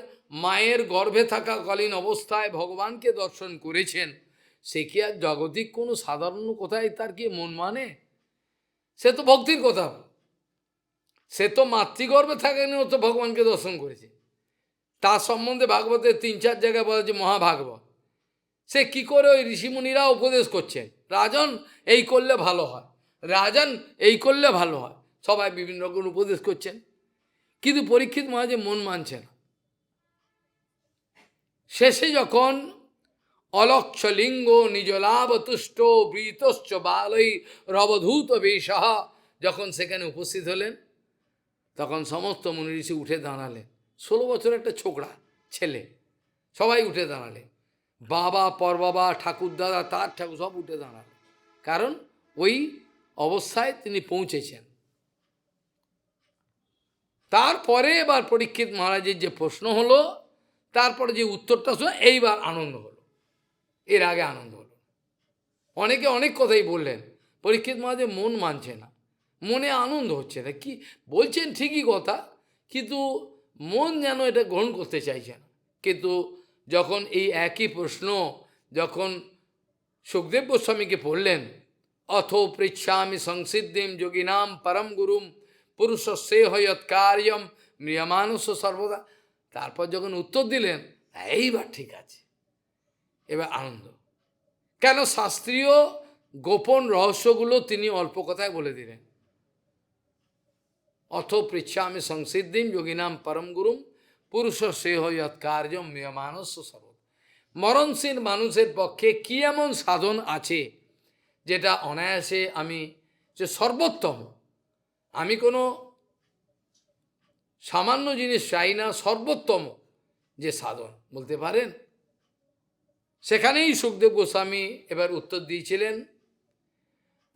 মায়ের গর্ভে থাকাকালীন অবস্থায় ভগবানকে দর্শন করেছেন, সে কি আর জাগতিক কোনো সাধারণ কথায় তার কি মন মানে? সে তো ভক্তির কথা, সে তো মাতৃগর্ভে থাকেনি, ও তো ভগবানকে দর্শন করেছে। তার সম্বন্ধে ভাগবতের 3-4 জায়গায় বলা হচ্ছে মহাভাগবত। সে কি করে ওই ঋষিমুনিরা উপদেশ করছেন, রাজন এই করলে ভালো হয়, রাজন এই করলে ভালো হয়, সবাই বিভিন্ন রকম উপদেশ করছেন, কিন্তু পরীক্ষিত মহারাজের মন মানছে না। শেষে যখন অলক্ষলিঙ্গ নিজলাভ তুষ্ট বৃতশ্চ বালই রবধূত বেশাহ যখন সেখানে উপস্থিত হলেন, তখন সমস্ত মুনি ঋষি উঠে দাঁড়ালেন। 16 বছর একটা ছোকরা ছেলে, সবাই উঠে দাঁড়ালেন, বাবা, পরবাবা, ঠাকুর দাদা, তার ঠাকুর সব উঠে দাঁড়ালেন, কারণ ওই অবস্থায় তিনি পৌঁছেছেন। তারপরে এবার পরীক্ষিত মহারাজের যে প্রশ্ন হলো, তারপরে যে উত্তরটা শুনে এইবার আনন্দ হলো, এর আগে আনন্দ হলো। অনেকে অনেক কথাই বললেন, পরীক্ষিত মহারাজের মন মানছে না, মনে আনন্দ হচ্ছে না, কি বলছেন ঠিকই কথা, কিন্তু মন যেন এটা গ্রহণ করতে চাইছে না। কিন্তু যখন এই একই প্রশ্ন যখন সুখদেব গোস্বামীকে পড়লেন, অথ পৃচ্ছামি সংসিদ্ধিম যোগিনাম পরম গুরুম পুরুষস্যে হয়ৎ কার্যম মৃয়মানুষ সর্বদা, তারপর যখন উত্তর দিলেন, এইবার ঠিক আছে, এবার আনন্দ। কেন? শাস্ত্রীয় গোপন রহস্যগুলো তিনি অল্প কথায় বলে দিলেন। অথ পৃচ্ছামি সংসিদ্ধিম যোগিনাম পরম গুরুম পুরুষস্যে হয়ৎ কার্যম মৃয়মানুষ সর্বদা। মরণশীল মানুষের পক্ষে কি এমন সাধন আছে যেটা অনায়াসে আমি, যে সর্বোত্তম, আমি কোনো সামান্য জিনিস চাই না, সর্বোত্তম যে সাধন বলতে পারেন? সেখানেই সুখদেব গোস্বামী এবার উত্তর দিয়েছিলেন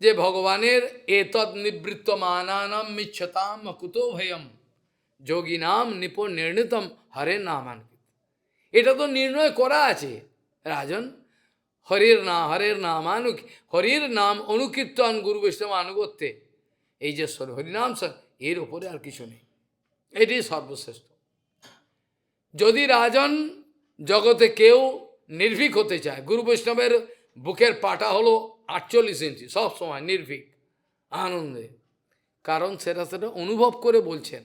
যে ভগবানের এতদ নিবৃত্ত মানানাম মিচ্ছতাম কুতো ভয়ম যোগিনাম নিপুণ নির্ণিতম হরে নামান। এটা তো নির্ণয় করা আছে রাজন, হরির নাম অনুকীর্তন গুরু বৈষ্ণব আনুগত্যে, এই যে হরিনাম এর উপরে আর কিছু নেই, এটি সর্বশ্রেষ্ঠ। যদি রাজন জগতে কেউ নির্ভীক হতে চায়, গুরু বৈষ্ণবের বুকের পাটা হলো 48 ইঞ্চি, সব সময় নির্ভীক আনন্দে, কারণ সেটা অনুভব করে বলছেন,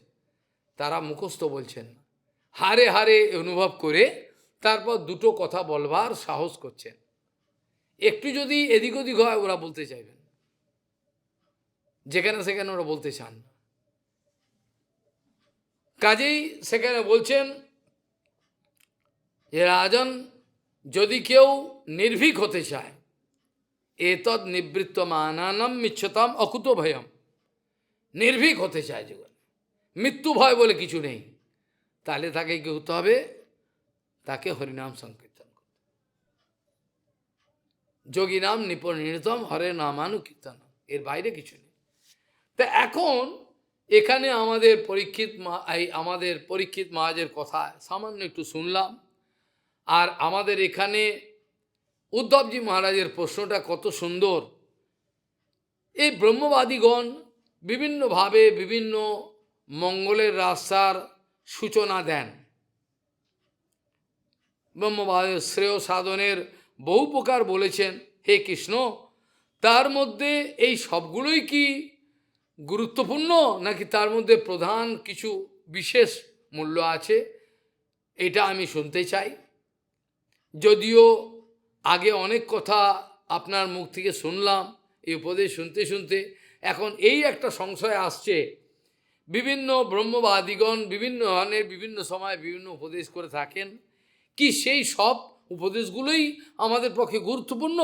তারা মুখস্থ বলছেন না, হারে হারে অনুভব করে তারপর দুটো কথা বলবার সাহস করছেন। একটু যদি এদিক ওদিক হয় ওরা বলতে চাইবেন, যেখানে সেখানে ওরা বলতে চান না। কাজেই সেখানে বলছেন যে রাজন, যদি কেউ নির্ভীক হতে চায়, এতদ নিবৃত্ত মানানাম মিচ্ছতাম অকুত ভয়ম, নির্ভীক হতে চায় জীবনে, মৃত্যু ভয় বলে কিছু নেই, তাহলে তাকে কি হতে হবে? তাকে হরিনাম সংকীর্তন করতে, যোগী নাম নিপরিণতম হরে নামানুকীর্তন, এর বাইরে কিছু নেই। তা এখন এখানে আমাদের পরীক্ষিত মহারাজের কথা সামান্য একটু শুনলাম, আর আমাদের এখানে উদ্ধবজি মহারাজের প্রশ্নটা কত সুন্দর। এই ব্রহ্মবাদীগণ বিভিন্নভাবে বিভিন্ন মঙ্গলের রাস্তার সূচনা দেন, ব্রহ্মবাদের শ্রেয় সাধনের বহু প্রকার বলেছেন হে কৃষ্ণ, তার মধ্যে এই সবগুলোই কি গুরুত্বপূর্ণ, নাকি তার মধ্যে প্রধান কিছু বিশেষ মূল্য আছে? এটা আমি শুনতে চাই। যদিও আগে অনেক কথা আপনার মুখ থেকে শুনলাম, এই উপদেশ শুনতে শুনতে এখন এই একটা সংশয় আসছে, বিভিন্ন ব্রহ্মবাদীগণ বিভিন্ন ধরনের বিভিন্ন সময় বিভিন্ন উপদেশ করে থাকেন, কি সেই সব উপদেশগুলোই আমাদের পক্ষে গুরুত্বপূর্ণ,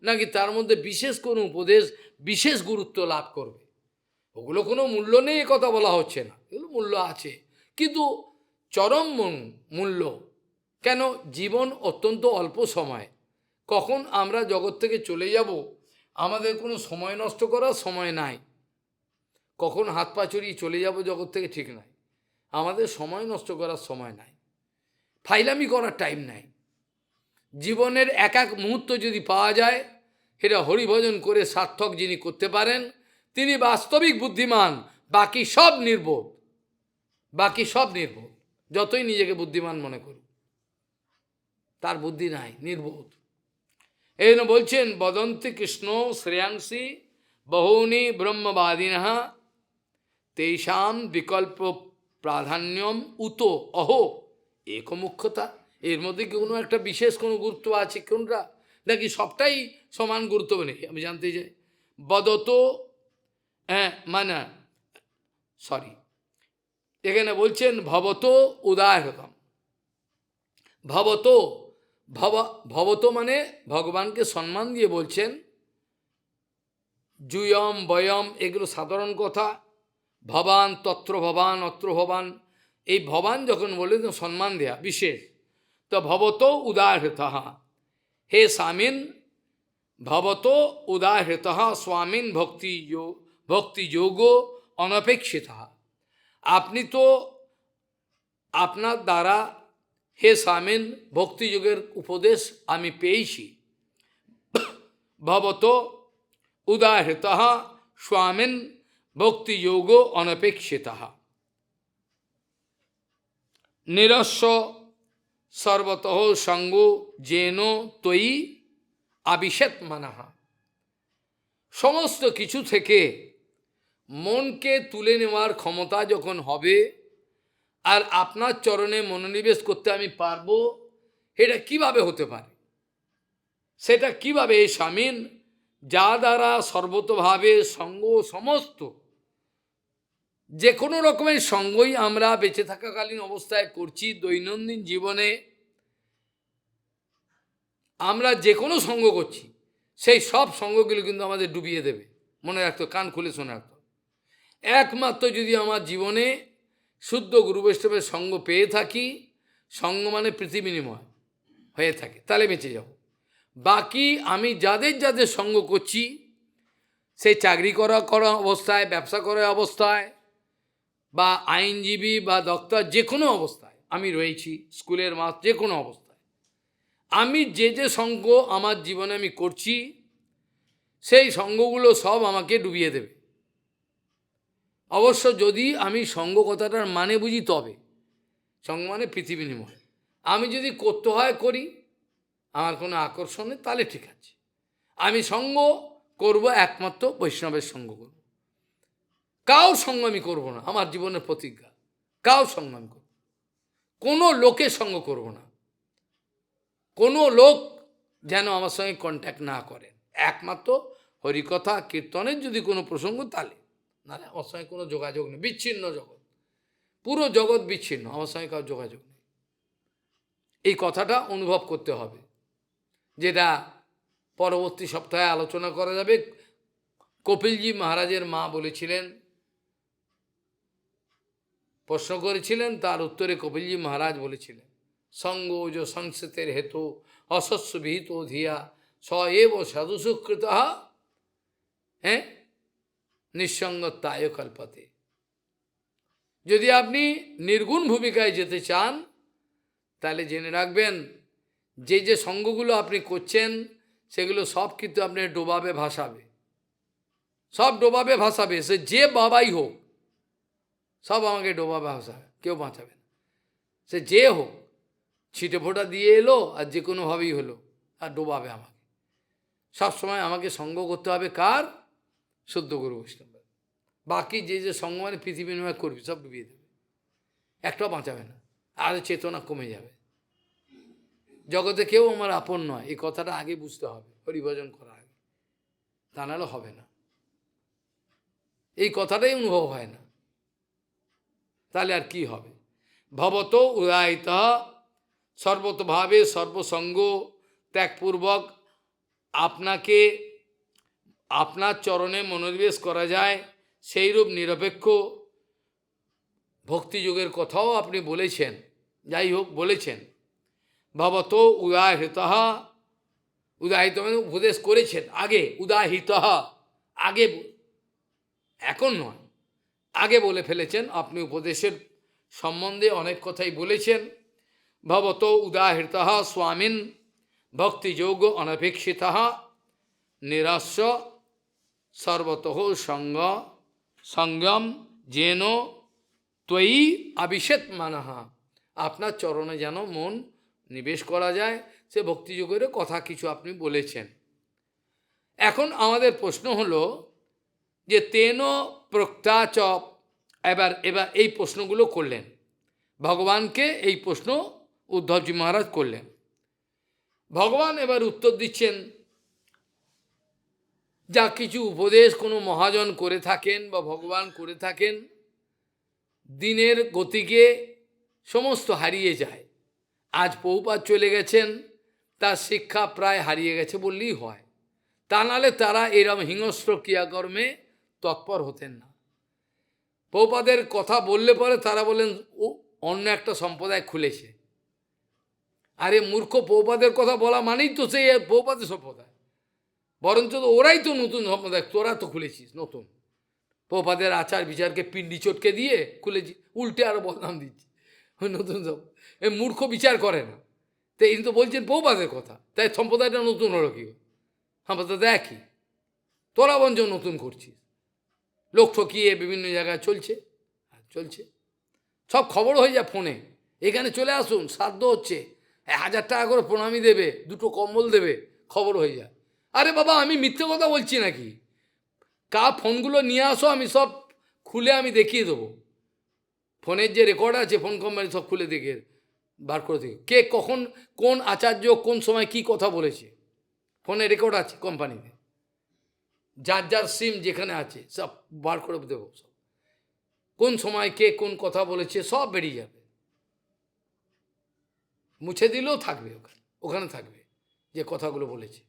নাকি তার মধ্যে বিশেষ কোনো উপদেশ বিশেষ গুরুত্ব লাভ করবে? ওগুলো কোনো মূল্য নেই এ কথা বলা হচ্ছে না, এগুলো মূল্য আছে, কিন্তু চরম মূল্য কেন? জীবন অত্যন্ত অল্প সময়, কখন আমরা জগৎ থেকে চলে যাব আমাদের কোনো সময় নষ্ট করার সময় নাই, কখন হাত পা চড়িয়ে চলে যাব জগৎ থেকে ঠিক নাই, আমাদের সময় নষ্ট করার সময় নাই, ফাইলামি করার টাইম নাই। জীবনের এক এক মুহূর্ত যদি পাওয়া যায়, এটা হরিভজন করে সার্থক যিনি করতে পারেন তিনি বাস্তবিক বুদ্ধিমান, বাকি সব নির্বোধ, যতই নিজেকে বুদ্ধিমান মনে করুন, তার বুদ্ধি নাই, নির্বোধ। এই জন্য বলছেন বদন্তি কৃষ্ণ শ্রেয়াংসী বহুনি ব্রহ্মবাদিনঃ তেষাম বিকল্প প্রাধান্যম উত অহো একমুখ্যতা। এর মধ্যে কি কোনো একটা বিশেষ কোনো গুরুত্ব আছে কোনটা, নাকি সবটাই সমান গুরুত্ব নেই? আমি জানতে চাই। বদত এখানে বলছেন ভবত উদাহরতম, ভবত মানে ভগবানকে সম্মান দিয়ে বলছেন, জুয়ম বয়ম এগুলো সাধারণ কথা, ভবান তত্র ভবান অত্র ভবান, এই ভবান যখন বলে তো সম্মান দেয়া বিশেষ, তো ভবত উদাহৃত, হে স্বামীন ভবত উদাহৃত স্বামীন ভক্তি যোগ অনপেক্ষিত, আপনি তো আপনার দ্বারা হে স্বামীন ভক্তিযোগের উপদেশ আমি পেয়েছি, ভবত উদাহৃত স্বামীন ভক্তিযোগ অনপেক্ষিত নিরস্ব সর্বতঃ সঙ্গ যেন তৈ আবিশেত মানাহা। সমস্ত কিছু থেকে মনকে তুলে নেওয়ার ক্ষমতা যখন হবে আর আপনার চরণে মনোনিবেশ করতে আমি পারবো, এটা কিভাবে হতে পারে? সেটা কিভাবে স্বামীন, যা দ্বারা সর্বতভাবে সঙ্গ, সমস্ত যে কোনো রকমের সঙ্গই আমরা বেঁচে থাকাকালীন অবস্থায় করছি, দৈনন্দিন জীবনে আমরা যে কোনো সঙ্গ করছি, সেই সব সঙ্গগুলো কিন্তু আমাদের ডুবিয়ে দেবে। মনে রাখতো, কান খুলে শোনা রাখতো। একমাত্র যদি আমার জীবনে শুদ্ধ গুরু বৈষ্ণবের সঙ্গ পেয়ে থাকি, সঙ্গ মানে পৃথিবীনিময় হয়ে থাকে, তাহলে বেঁচে যাব। বাকি আমি যাদের যাদের সঙ্গ করছি, সেই চাকরি করা অবস্থায়, ব্যবসা করা অবস্থায়, বা আইনজীবী বা ডক্টর, যে কোনো অবস্থায় আমি রয়েছি, স্কুলের মাস্টার, যে কোনো অবস্থায় আমি যে যে সঙ্গ আমার জীবনে আমি করছি, সেই সঙ্গগুলো সব আমাকে ডুবিয়ে দেবে। অবশ্য যদি আমি সঙ্গ কথাটার মানে বুঝি, তবে সঙ্গ মানে পৃথিবী নিময়। আমি যদি করতে হয় করি, আমার কোনো আকর্ষণ নেই, তাহলে ঠিক আছে। আমি সঙ্গ করব একমাত্র বৈষ্ণবের সঙ্গ করব, কারোর সঙ্গ আমি করব না। আমার জীবনের প্রতিজ্ঞা, কারোর সঙ্গ আমি করব, কোনো লোকের সঙ্গ করব না। কোনো লোক যেন আমার সঙ্গে কন্ট্যাক্ট না করেন। একমাত্র হরিকথা কীর্তনের যদি কোনো প্রসঙ্গ, তাহলে, নাহলে আমার সঙ্গে কোনো যোগাযোগ নেই। বিচ্ছিন্ন জগৎ, পুরো জগৎ বিচ্ছিন্ন, আমার সঙ্গে কারো যোগাযোগ নেই। এই কথাটা অনুভব করতে হবে, যেটা পরবর্তী সপ্তাহে আলোচনা করা যাবে। কপিলজি মহারাজের মা বলেছিলেন, প্রশ্ন করেছিলেন, তার উত্তরে কপিলজি মহারাজ বলেছিলেন, সঙ্গ যো সংস্কৃতের হেতু অশস্য বিহিত ধিয়া স এব সাধু সুকৃত হ্যাঁ নিঃসঙ্গতায় কল্পতে। যদি আপনি নির্গুণ ভূমিকায় যেতে চান, তাহলে জেনে রাখবেন, যে যে সঙ্গগুলো আপনি করছেন, সেগুলো সব কিন্তু আপনি ডোবাবে, ভাসাবে, সব ডোবাবে ভাসাবে। সে যে বাবাই হোক, সব আমাকে ডোবাবে ভাসাবে, কেউ বাঁচাবে না। সে যে হোক, ছিটে ফোঁটা দিয়ে এলো আর যে কোনোভাবেই হলো, আর ডোবাবে আমাকে। সবসময় আমাকে সঙ্গ করতে হবে কার? শুদ্ধ গুরু বৈষ্ণব। বাকি যে যে সঙ্গ মানে পৃথিবী নয় করবি, সব ডুবিয়ে দেবে, একটাও বাঁচাবে না। আর চেতনা কমে যাবে। জগতে কেউ আমার আপন নয়, এই কথাটা আগে বুঝতে হবে হরিভজন করার আগে, তা নাহলে হবে না। এই কথাটাই অনুভব হয় না, তাহলে আর কি হবে? ভবত উদায়িত সর্বতভাবে সর্বসঙ্গ ত্যাগপূর্বক আপনাকে আপনার চরণে মনোনিবেশ করা যায়, সেইরূপ নিরপেক্ষ ভক্তিযোগের কথাও আপনি বলেছেন। যাই হোক, বলেছেন ভবত উদাহৃত, উদাহিত মানে উপদেশ করেছেন আগে, উদাহিত আগে, এখন নয়, আগে বলে ফেলেছেন। আপনি উপদেশের সম্বন্ধে অনেক কথাই বলেছেন। ভবত উদাহৃত স্বামীন ভক্তিযোগ অনপেক্ষিত নিরস্ব সর্বতঃ সঙ্গম যেন ত্বয়ি আবিশেত মানহা। আপনার চরণে যেন মন নিবেশ করা যায়, সে ভক্তিযোগের কথা কিছু আপনি বলেছেন। এখন আমাদের প্রশ্ন হলো যে তেন প্রক্তা চ, এবার এই প্রশ্নগুলো করলেন ভগবানকে, এই প্রশ্ন উদ্ধবজি মহারাজ করলেন। ভগবান এবার উত্তর দিচ্ছেন, যা কিছু উপদেশ কোনো মহাজন করে থাকেন বা ভগবান করে থাকেন, দিনের গতিকে সমস্ত হারিয়ে যায়। আজ প্রভুপাদ চলে গেছেন, তার শিক্ষা প্রায় হারিয়ে গেছে বললেই হয়। তা নাহলে তারা এরম হিংস্র ক্রিয়াকর্মে তৎপর হতেন না। প্রভুপাদের কথা বললে পরে তারা বলেন, ও অন্য একটা সম্প্রদায় খুলেছে। আরে মূর্খ, প্রভুপাদের কথা বলা মানেই তো সেই প্রভুপাদের সম্প্রদায়, বরঞ্চ তো ওরাই তো নতুন সম্প্রদায়, তোরা তো খুলেছিস নতুন। প্রভুপাদের আচার বিচারকে পিন্ডি চটকে দিয়ে খুলেছি, উল্টে আরো বদনাম দিচ্ছি নতুন সব। এই মূর্খ বিচার করে না, তো এই তো বলছেন প্রভুপাদের কথা, তাই সম্প্রদায়টা নতুন হলো কি? সম্প্রদায় দেখি তোরা বঞ্চ নতুন করছিস, লোক ঠকিয়ে বিভিন্ন জায়গায় চলছে, সব খবর হয়ে যায় ফোনে। এখানে চলে আসুন, শ্রাদ্ধ হচ্ছে, 1000 টাকা করে প্রণামী দেবে, দুটো কম্বল দেবে, খবর হয়ে যায়। আরে বাবা, আমি মিথ্যে কথা বলছি নাকি? ফোনগুলো নিয়ে আসো, আমি সব খুলে আমি দেখিয়ে দেবো। ফোনের যে রেকর্ড আছে, ফোন কোম্পানি সব খুলে দেখে বার করে দেখে কে কখন কোন আচার্য কোন সময় কি কথা বলেছে, ফোনে রেকর্ড আছে কোম্পানিতে। যার যার সিম যেখানে আছে সব বার করে দেবো, সব কোন সময় কে কোন কথা বলেছে সব বেরিয়ে যাবে। মুছে দিলেও থাকবে, ওখানে ওখানে থাকবে যে কথাগুলো বলেছে।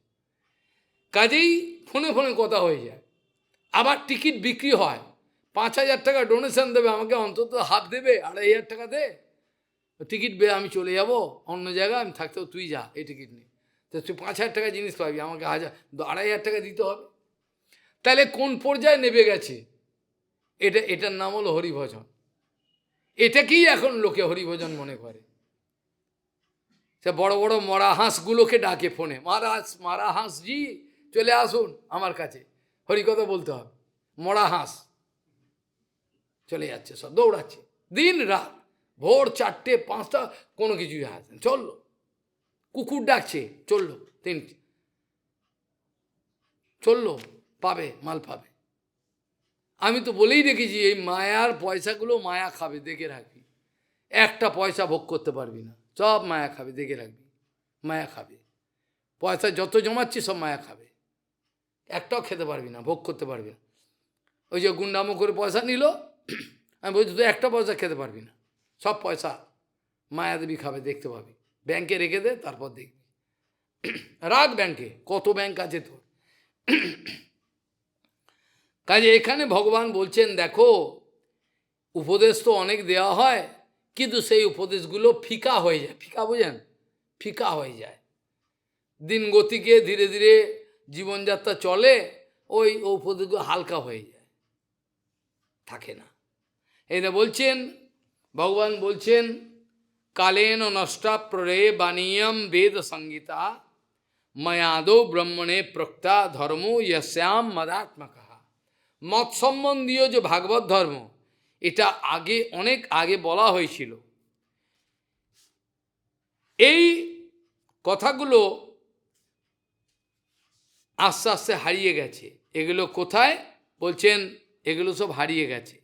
কাজেই ফোনে ফোনে কথা হয়ে যায়। আবার টিকিট বিক্রি হয়, 5000 টাকা ডোনেশন দেবে, আমাকে অন্তত হাফ দেবে, 2500 টাকা দে, টিকিট আমি চলে যাব অন্য জায়গায়, আমি থাকতেও তুই যা এই টিকিট নিয়ে, তো তুই 5000 টাকা জিনিস পাবি, আমাকে 2500 টাকা দিতে হবে। তাহলে কোন পর্যায়ে নেবে গেছে? এটার নাম হলো হরিভজন। এটাকেই এখন লোকে হরিভজন মনে করে। সে বড় বড় মরা হাঁসগুলোকে ডাকে ফোনে, মারা হাঁস জি চলে আসুন আমার কাছে, হরিকথা বলতে হবে। মরা হাঁস চলে যাচ্ছে, সব দৌড়াচ্ছে দিন রাত, ভোর 4টে 5টা, কোনো কিছুই আসে চললো। কুকুর ডাকছে, চললো 3টে, চললো, পাবে মাল পাবে। আমি তো বলেই রেখেছি, এই মায়ার পয়সাগুলো মায়া খাবে, দেখে রাখবি। একটা পয়সা ভোগ করতে পারবি না, সব মায়া খাবে, দেখে রাখবি। মায়া খাবে, পয়সা যত জমাচ্ছি সব মায়া খাবে, একটাও খেতে পারবি না, ভোগ করতে পারবি না। ওই যে গুন্ডামো করে পয়সা নিল, আমি বলছি তুই একটা পয়সা খেতে পারবি না, সব পয়সা মায়া দেবী খাবে, দেখতে পাবি। ব্যাংকে রেখে দে, তারপর দেখবি। রাখ ব্যাংকে, কত ব্যাংক আছে তোর। কাজে এখানে ভগবান বলছেন, দেখো উপদেশ তো অনেক দেওয়া হয়, কিন্তু সেই উপদেশগুলো ফিকা হয়ে যায়। ফিকা বোঝেন? ফিকা হয়ে যায়। দিন গতিকে ধীরে ধীরে জীবনযাত্রা চলে, ওই উপদেশগুলো হালকা হয়ে যায়, থাকে না। এটা বলছেন ভগবান, বলছেন কালেন নষ্টা প্ররে বাণীয়ম বেদ সংগীতা ময়াদো ব্রহ্মণে প্রক্তা ধর্ম ইয়স্যাম মদাত্মকা। মত সম্বন্ধীয় যে ভাগবত ধর্ম, এটা আগে অনেক আগে বলা হয়েছিল। এই কথাগুলো আস্তে আস্তে হারিয়ে গেছে। এগুলো কোথায়? বলছেন এগুলো সব হারিয়ে গেছে।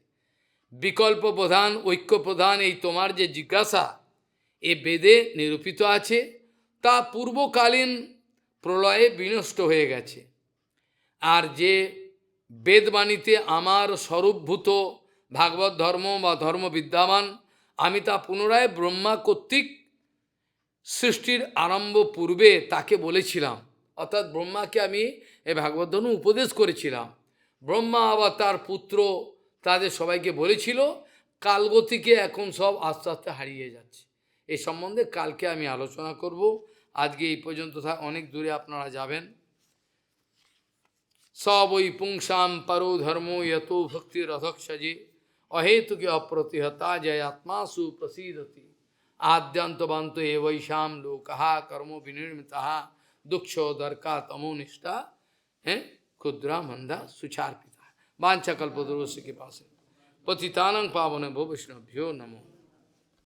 বিকল্প প্রধান, ঐক্য প্রধান, এই তোমার যে জিজ্ঞাসা, এ বেদে নিরূপিত আছে, তা পূর্বকালীন প্রলয়ে বিনষ্ট হয়ে গেছে। আর যে বেদবাণীতে আমার স্বরূপভূত ভাগবত ধর্ম বা ধর্ম বিদ্যমান, আমি তা পুনরায় ব্রহ্মা কর্তৃক সৃষ্টির আরম্ভ পূর্বে তাকে বলেছিলাম। অর্থাৎ ব্রহ্মাকে আমি এই ভাগবত ধর্ম উপদেশ করেছিলাম। ব্রহ্মা আবার তার পুত্র তাদের সবাইকে বলেছিল। কালগতিকে এখন সব আস্তে আস্তে হারিয়ে যাচ্ছে। এই সম্বন্ধে কালকে আমি আলোচনা করব। আজকে এই পর্যন্ত, অনেক দূরে আপনারা যাবেন। সবই পুংসাম পরো ধর্ম यतो ভক্তির অধক্ষজে অহেতুকে অপ্রতিহতা জয় আত্মাসু প্রসীদতি আদ্যন্তবান্ত এবৈশাম লোকহা কর্ম বিনির্মিতা দুঃখোদর্কা তমোনিষ্ঠা ক্ষুদ্রা মন্দা সুচার্পিতা। वाञ्छाकल्पतरुस्य कृपा से पतितानां पावनेभ्यो वैष्णवेभ्यो नमो।